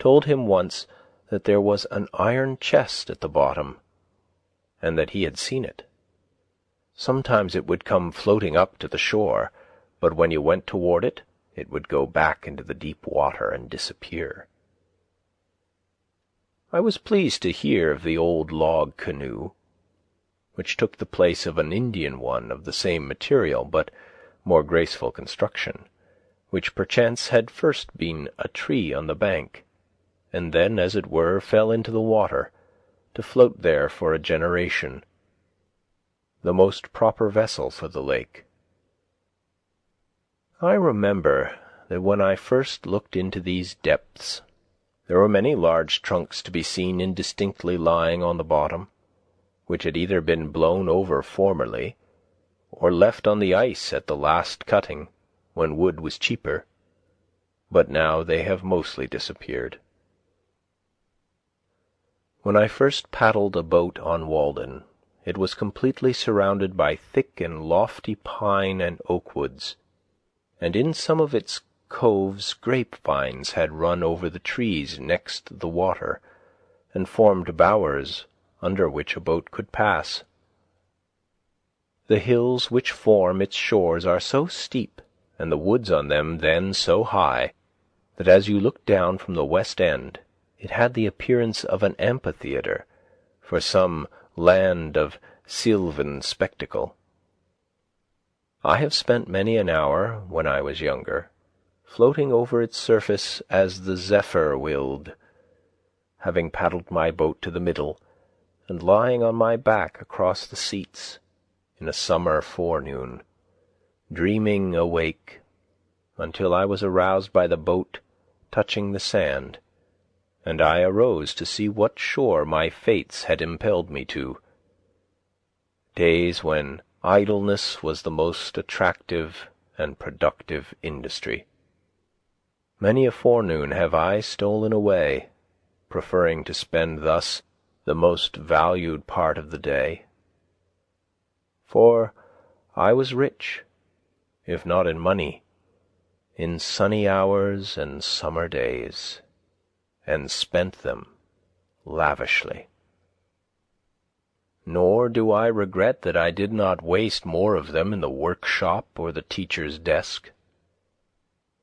told him once that there was an iron chest at the bottom, and that he had seen it. Sometimes it would come floating up to the shore, but when you went toward it, it would go back into the deep water and disappear. I was pleased to hear of the old log canoe, which took the place of an Indian one of the same material but more graceful construction, which perchance had first been a tree on the bank, and then, as it were, fell into the water, to float there for a generation, the most proper vessel for the lake. I remember that when I first looked into these depths, there were many large trunks to be seen indistinctly lying on the bottom, which had either been blown over formerly, or left on the ice at the last cutting, when wood was cheaper, but now they have mostly disappeared. When I first paddled a boat on Walden, it was completely surrounded by thick and lofty pine and oak woods, and in some of its coves grapevines had run over the trees next the water, and formed bowers under which a boat could pass. The hills which form its shores are so steep and the woods on them then so high that as you looked down from the west end it had the appearance of an amphitheatre for some land of sylvan spectacle. I have spent many an hour, when I was younger, floating over its surface as the zephyr willed, having paddled my boat to the middle, and lying on my back across the seats in a summer forenoon, dreaming awake, until I was aroused by the boat touching the sand, and I arose to see what shore my fates had impelled me to. Days when idleness was the most attractive and productive industry. Many a forenoon have I stolen away, preferring to spend thus the most valued part of the day. For I was rich, if not in money, in sunny hours and summer days, and spent them lavishly. Nor do I regret that I did not waste more of them in the workshop or the teacher's desk.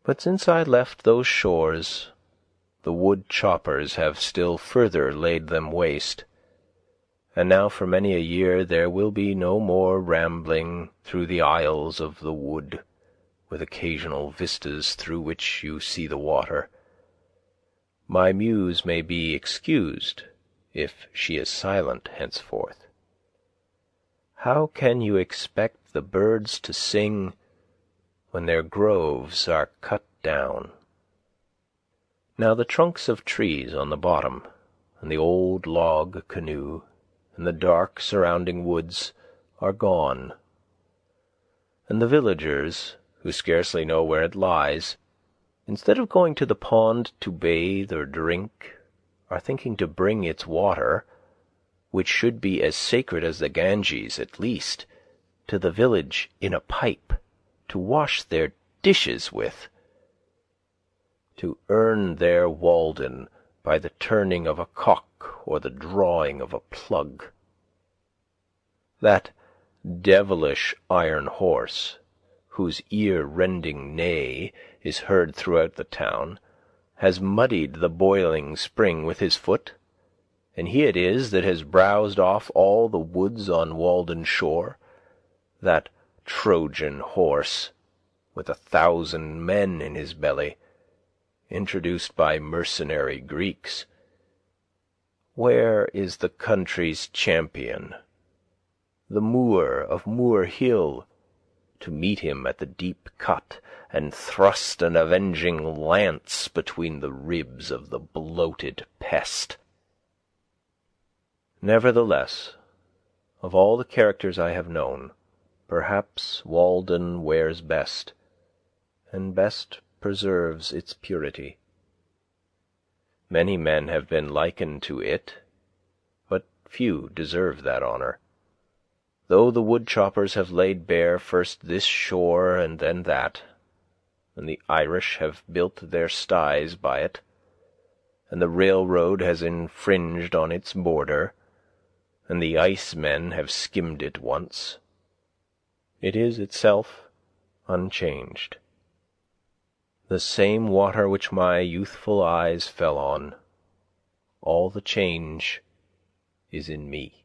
But since I left those shores, the wood choppers have still further laid them waste, and now for many a year there will be no more rambling through the aisles of the wood, with occasional vistas through which you see the water. My muse may be excused if she is silent henceforth. How can you expect the birds to sing when their groves are cut down? Now the trunks of trees on the bottom, and the old log canoe, and the dark surrounding woods are gone, and the villagers, who scarcely know where it lies, instead of going to the pond to bathe or drink, are thinking to bring its water, which should be as sacred as the Ganges at least, to the village in a pipe, to wash their dishes with, to earn their Walden by the turning of a cock or the drawing of a plug. That devilish iron horse, whose ear-rending neigh is heard throughout the town, has muddied the boiling spring with his foot, and he it is that has browsed off all the woods on Walden shore, that Trojan horse, with 1,000 men in his belly, introduced by mercenary Greeks. Where is the country's champion, the Moor of Moor Hill, to meet him at the deep cut and thrust an avenging lance between the ribs of the bloated pest? Nevertheless, of all the characters I have known, perhaps Walden wears best, and best preserves its purity. Many men have been likened to it, but few deserve that honour. Though the wood-choppers have laid bare first this shore and then that, and the Irish have built their styes by it, and the railroad has infringed on its border, and the ice-men have skimmed it once, it is itself unchanged. The same water which my youthful eyes fell on, all the change is in me.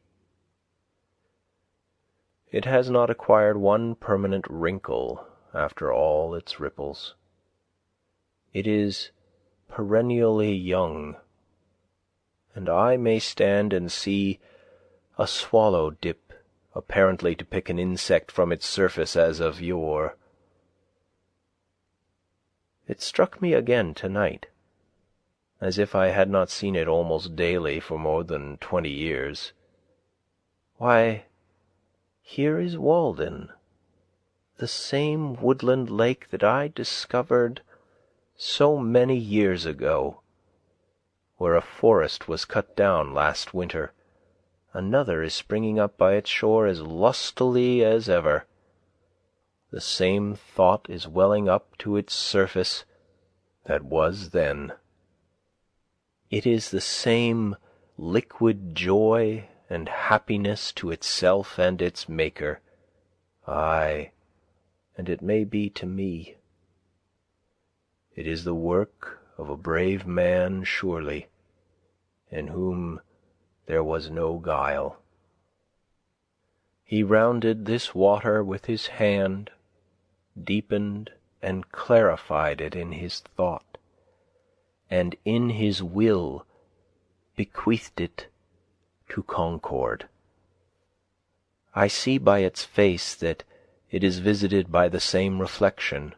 It has not acquired one permanent wrinkle after all its ripples. It is perennially young, and I may stand and see a swallow dip, apparently to pick an insect from its surface as of yore. It struck me again tonight, as if I had not seen it almost daily for more than 20 years. Why, here is Walden, the same woodland lake that I discovered so many years ago, where a forest was cut down last winter. Another is springing up by its shore as lustily as ever. The same thought is welling up to its surface that was then. It is the same liquid joy and happiness to itself and its Maker, aye, and it may be to me. It is the work of a brave man surely, in whom there was no guile. He rounded this water with his hand, deepened and clarified it in his thought, and in his will bequeathed it to Concord. I see by its face that it is visited by the same reflection,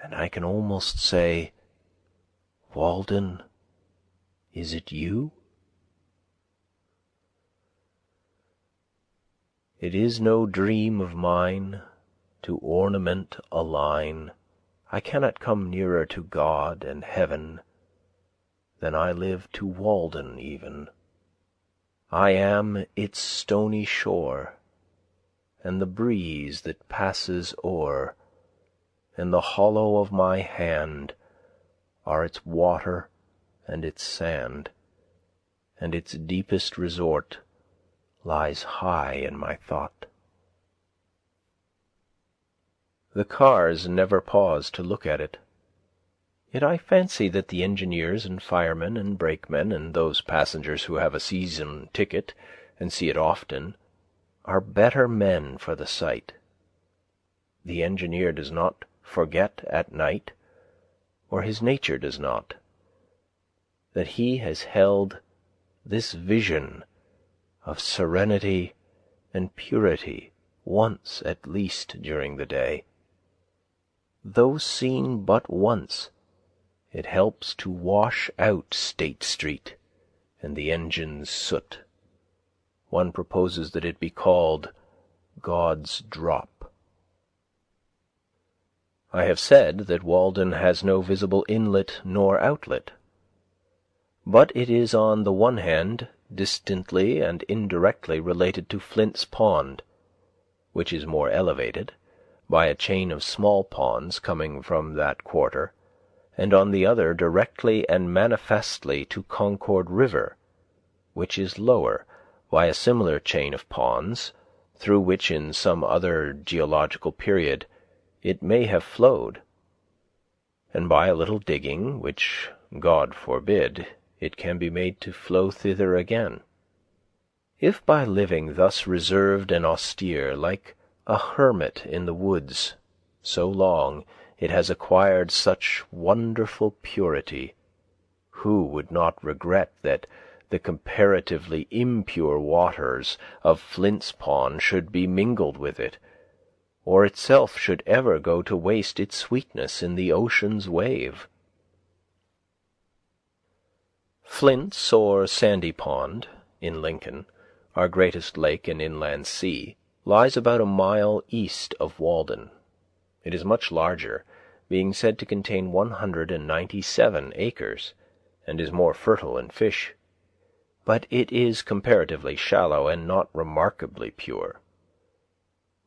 and I can almost say, Walden, is it you? It is no dream of mine to ornament a line. I cannot come nearer to God and heaven than I live to Walden even. I am its stony shore, and the breeze that passes o'er, and the hollow of my hand are its water and its sand, and its deepest resort lies high in my thought. The cars never pause to look at it. Yet I fancy that the engineers and firemen and brakemen and those passengers who have a season ticket and see it often are better men for the sight. The engineer does not forget at night, or his nature does not, that he has held this vision of serenity and purity once at least during the day. Though seen but once, it helps to wash out State Street and the engine's soot. One proposes that it be called God's Drop. I have said that Walden has no visible inlet nor outlet, but it is on the one hand distantly and indirectly related to Flint's Pond, which is more elevated, by a chain of small ponds coming from that quarter, and on the other directly and manifestly to Concord River, which is lower, by a similar chain of ponds, through which in some other geological period it may have flowed, and by a little digging, which God forbid, it can be made to flow thither again. If by living thus reserved and austere, like a hermit in the woods, so long it has acquired such wonderful purity, who would not regret that the comparatively impure waters of Flint's Pond should be mingled with it, or itself should ever go to waste its sweetness in the ocean's wave? Flint's or Sandy Pond, in Lincoln, our greatest lake and inland sea, lies about a mile east of Walden. It is much larger, being said to contain 197 acres, and is more fertile in fish. But it is comparatively shallow and not remarkably pure.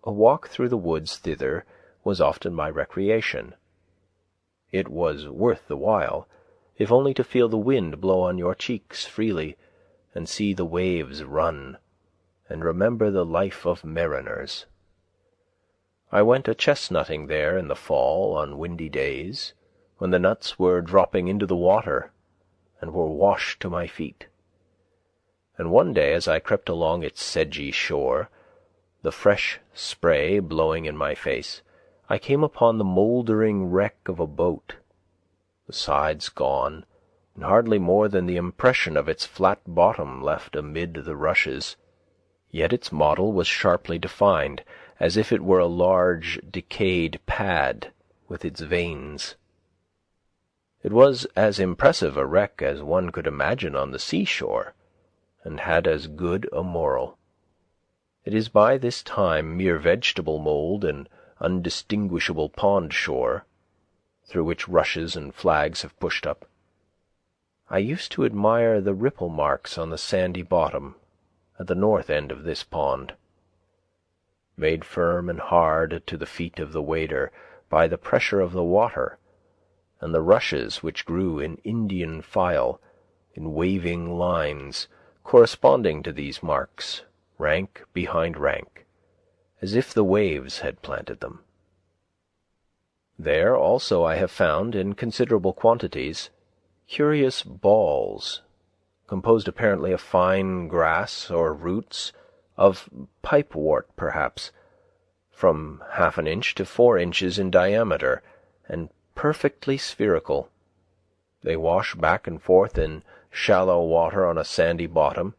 A walk through the woods thither was often my recreation. It was worth the while, if only to feel the wind blow on your cheeks freely, and see the waves run, and remember the life of mariners. I went a-chestnutting there in the fall on windy days, when the nuts were dropping into the water, and were washed to my feet. And one day, as I crept along its sedgy shore, the fresh spray blowing in my face, I came upon the mouldering wreck of a boat, the sides gone, and hardly more than the impression of its flat bottom left amid the rushes. Yet its model was sharply defined, as if it were a large decayed pad with its veins. It was as impressive a wreck as one could imagine on the seashore, and had as good a moral. It is by this time mere vegetable mould and undistinguishable pond shore, through which rushes and flags have pushed up. I used to admire the ripple marks on the sandy bottom at the north end of this pond, made firm and hard to the feet of the wader by the pressure of the water, and the rushes which grew in Indian file, in waving lines, corresponding to these marks, rank behind rank, as if the waves had planted them. There also I have found, in considerable quantities, curious balls, composed apparently of fine grass or roots, of pipewort perhaps, from 1/2 inch to 4 inches in diameter, and perfectly spherical. They wash back and forth in shallow water on a sandy bottom,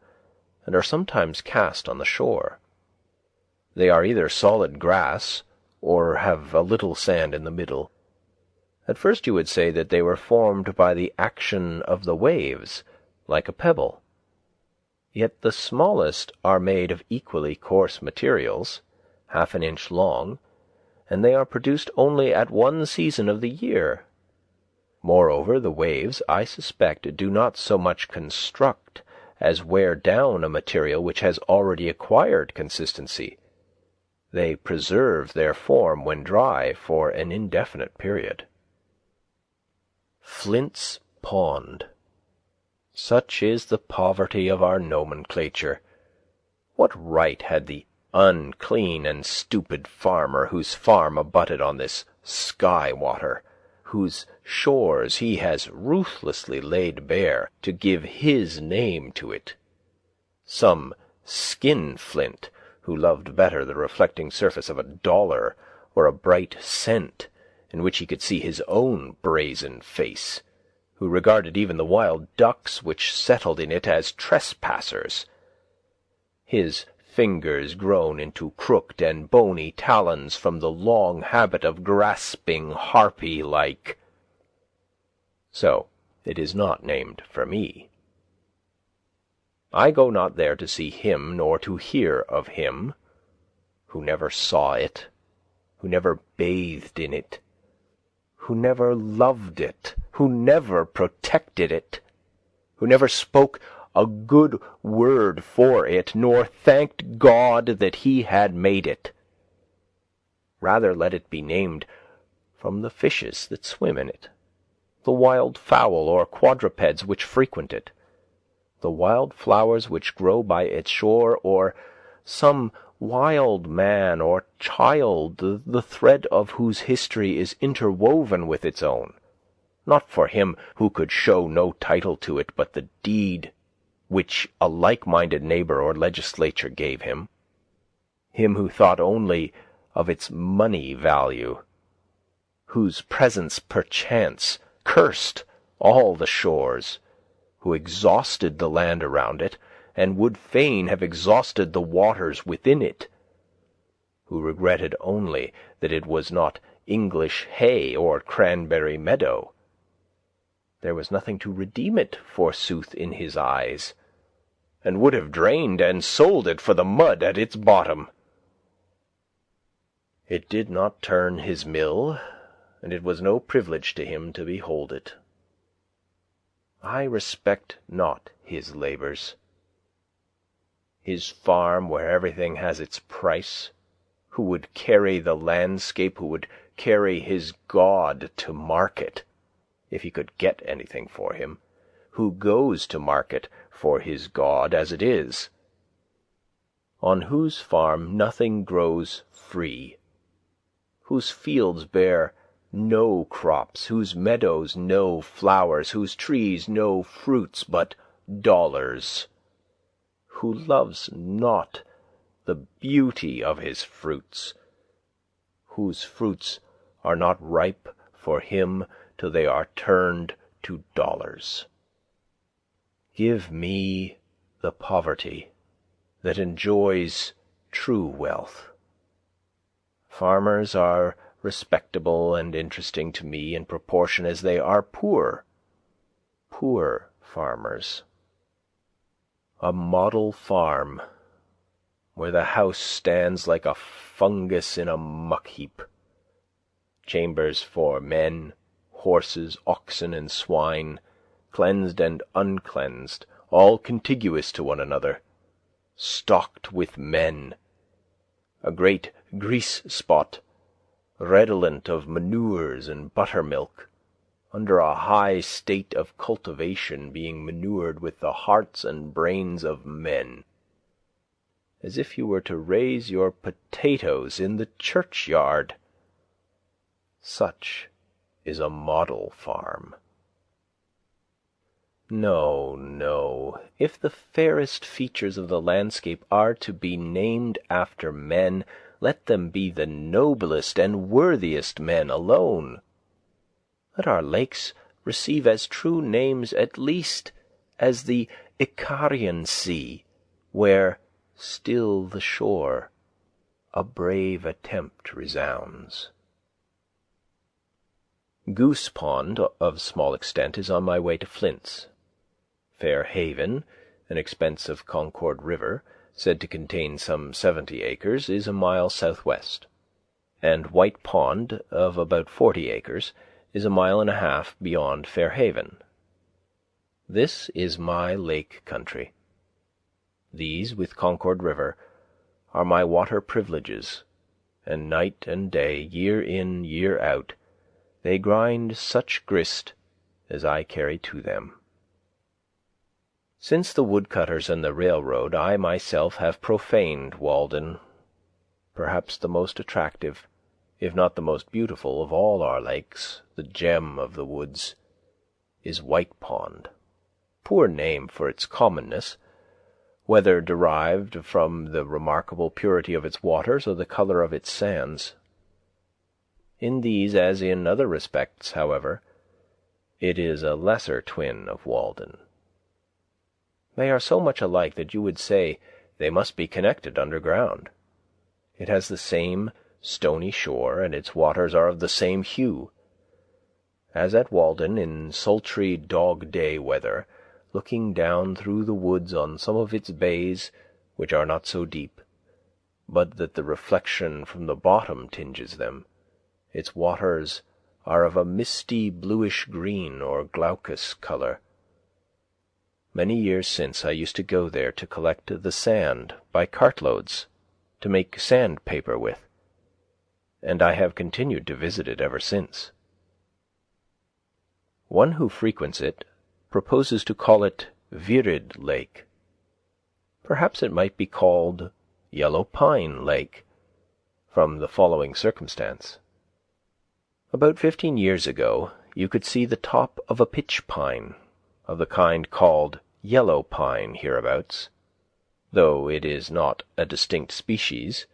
and are sometimes cast on the shore. They are either solid grass, or have a little sand in the middle. At first you would say that they were formed by the action of the waves, like a pebble. Yet the smallest are made of equally coarse materials, 1/2 inch long, and they are produced only at one season of the year. Moreover, the waves, I suspect, do not so much construct as wear down a material which has already acquired consistency. They preserve their form when dry for an indefinite period. Flint's Pond. Such is the poverty of our nomenclature. What right had the unclean and stupid farmer whose farm abutted on this sky water, whose shores he has ruthlessly laid bare, to give his name to it? Some skinflint who loved better the reflecting surface of $1 or a bright cent, in which he could see his own brazen face, who regarded even the wild ducks which settled in it as trespassers. His fingers grown into crooked and bony talons from the long habit of grasping harpy-like. So it is not named for me. I go not there to see him, nor to hear of him, who never saw it, who never bathed in it, who never loved it, who never protected it, who never spoke a good word for it, nor thanked God that he had made it. Rather let it be named from the fishes that swim in it, the wild fowl or quadrupeds which frequent it, the wild flowers which grow by its shore, or some wild man or child, the thread of whose history is interwoven with its own, not for him who could show no title to it but the deed which a like-minded neighbor or legislature gave him, him who thought only of its money value, whose presence perchance cursed all the shores, who exhausted the land around it, and would fain have exhausted the waters within it, who regretted only that it was not English hay or cranberry meadow. There was nothing to redeem it, forsooth, in his eyes, and would have drained and sold it for the mud at its bottom. It did not turn his mill, and it was no privilege to him to behold it. I respect not his labours. His farm, where everything has its price, who would carry the landscape, who would carry his God to market, if he could get anything for him, who goes to market for his God as it is, on whose farm nothing grows free, whose fields bear no crops, whose meadows no flowers, whose trees no fruits but dollars, who loves not the beauty of his fruits, whose fruits are not ripe for him till they are turned to dollars. Give me the poverty that enjoys true wealth. Farmers are respectable and interesting to me in proportion as they are poor farmers. A model farm, where the house stands like a fungus in a muck-heap. Chambers for men, horses, oxen, and swine, cleansed and uncleansed, all contiguous to one another, stocked with men. A great grease-spot, redolent of manures and buttermilk, under a high state of cultivation, being manured with the hearts and brains of men, as if you were to raise your potatoes in the churchyard. Such is a model farm. No, no. If the fairest features of the landscape are to be named after men, let them be the noblest and worthiest men alone. Let our lakes receive as true names at least as the Icarian Sea, where still the shore a brave attempt resounds. Goose Pond, of small extent, is on my way to Flint's. Fair Haven, an expense of Concord River, said to contain some 70 acres, is a mile southwest, and White Pond, of about 40 acres, is a mile and a half beyond Fair Haven. This is my lake country. These, with Concord River, are my water privileges, and night and day, year in, year out, they grind such grist as I carry to them. Since the woodcutters and the railroad, I myself have profaned Walden. Perhaps the most attractive, if not the most beautiful, of all our lakes, the gem of the woods, is White Pond. Poor name for its commonness, whether derived from the remarkable purity of its waters or the colour of its sands. In these, as in other respects, however, it is a lesser twin of Walden. They are so much alike that you would say they must be connected underground. It has the same stony shore, and its waters are of the same hue. As at Walden, in sultry dog-day weather, looking down through the woods on some of its bays, which are not so deep, but that the reflection from the bottom tinges them, its waters are of a misty bluish-green or glaucous colour. Many years since I used to go there to collect the sand by cartloads, to make sandpaper with, and I have continued to visit it ever since. One who frequents it proposes to call it Virid Lake. Perhaps it might be called Yellow Pine Lake, from the following circumstance. About 15 years ago, you could see the top of a pitch pine, of the kind called yellow pine hereabouts, though it is not a distinct species,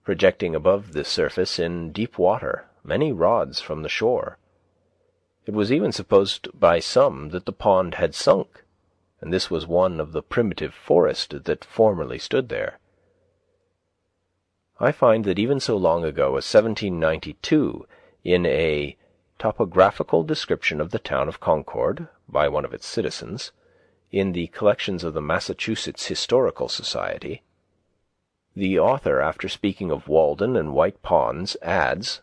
projecting above the surface in deep water, many rods from the shore. It was even supposed by some that the pond had sunk, and this was one of the primitive forest that formerly stood there. I find that even so long ago as 1792, in a topographical description of the town of Concord by one of its citizens, in the collections of the Massachusetts Historical Society, the author, after speaking of Walden and White Ponds, adds,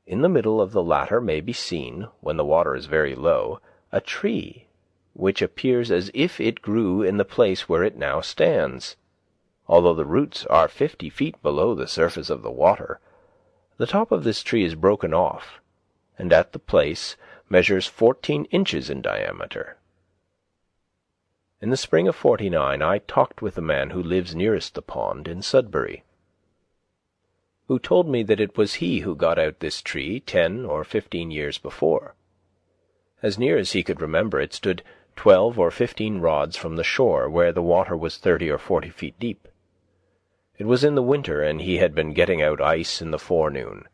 "In the middle of the latter may be seen, when the water is very low, a tree, which appears as if it grew in the place where it now stands. Although the roots are 50 feet below the surface of the water, the top of this tree is broken off, and at the place measures 14 inches in diameter." In the spring of '49 I talked with the man who lives nearest the pond in Sudbury, who told me that it was he who got out this tree 10 or 15 years before. As near as he could remember, it stood 12 or 15 rods from the shore, where the water was 30 or 40 feet deep. It was in the winter, and he had been getting out ice in the forenoon,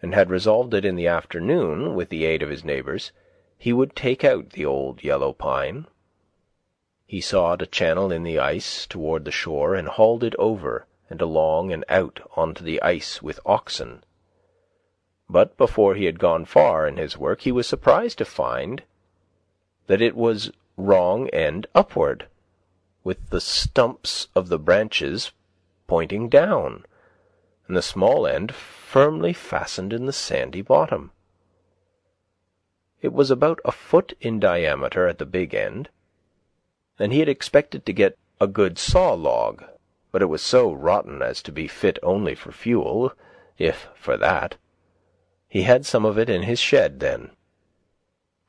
and had resolved that in the afternoon, with the aid of his neighbours, he would take out the old yellow pine. He sawed a channel in the ice toward the shore, and hauled it over and along and out onto the ice with oxen. But before he had gone far in his work, he was surprised to find that it was wrong end upward, with the stumps of the branches pointing down, and the small end firmly fastened in the sandy bottom. It was about a foot in diameter at the big end, and he had expected to get a good saw log, but it was so rotten as to be fit only for fuel, if for that. He had some of it in his shed then.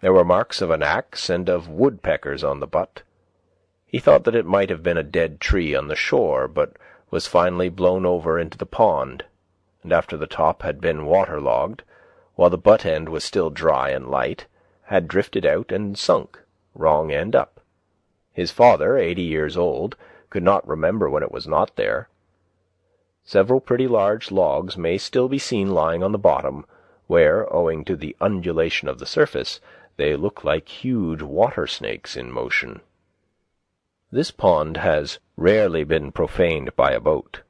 There were marks of an axe and of woodpeckers on the butt. He thought that it might have been a dead tree on the shore, but was finally blown over into the pond, and after the top had been waterlogged, while the butt end was still dry and light, had drifted out and sunk, wrong end up. His father, 80 years old, could not remember when it was not there. Several pretty large logs may still be seen lying on the bottom, where, owing to the undulation of the surface, they look like huge water-snakes in motion. This pond has rarely been profaned by a boat,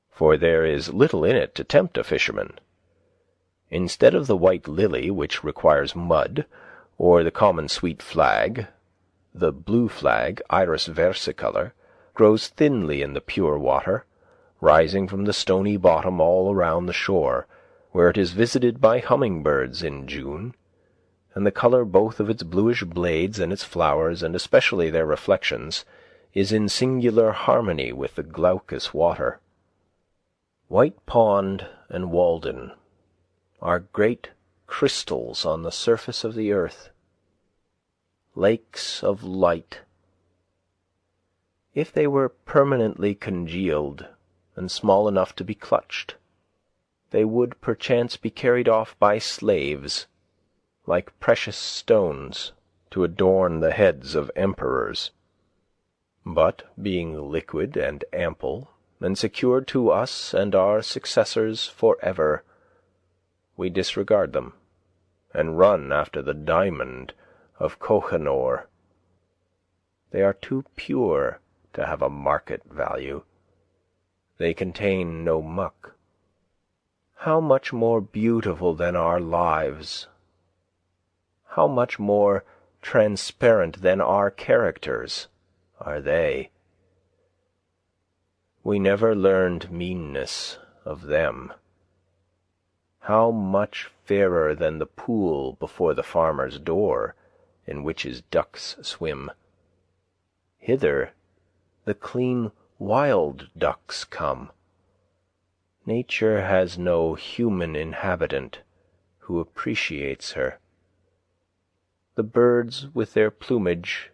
for there is little in it to tempt a fisherman. Instead of the white lily, which requires mud, or the common sweet flag, the blue flag, Iris versicolor, grows thinly in the pure water, rising from the stony bottom all around the shore, where it is visited by hummingbirds in June, and the colour both of its bluish blades and its flowers, and especially their reflections, is in singular harmony with the glaucous water. White Pond and Walden are great crystals on the surface of the earth, lakes of light. If they were permanently congealed and small enough to be clutched, they would perchance be carried off by slaves, like precious stones, to adorn the heads of emperors. But, being liquid and ample, and secured to us and our successors for ever, we disregard them, and run after the diamond of Kohinoor. They are too pure to have a market value. They contain no muck. How much more beautiful than our lives! How much more transparent than our characters are they! We never learned meanness of them. How much fairer than the pool before the farmer's door, in which his ducks swim. Hither the clean wild ducks come. Nature has no human inhabitant who appreciates her. The birds with their plumage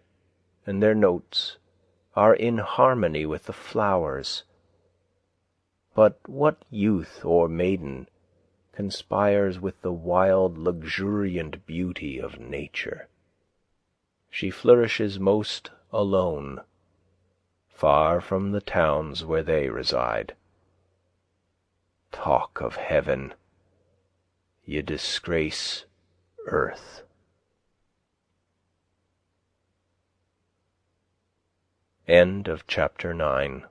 and their notes are in harmony with the flowers. But what youth or maiden conspires with the wild, luxuriant beauty of nature? She flourishes most alone, far from the towns where they reside. Talk of heaven, ye disgrace earth. End of chapter 9.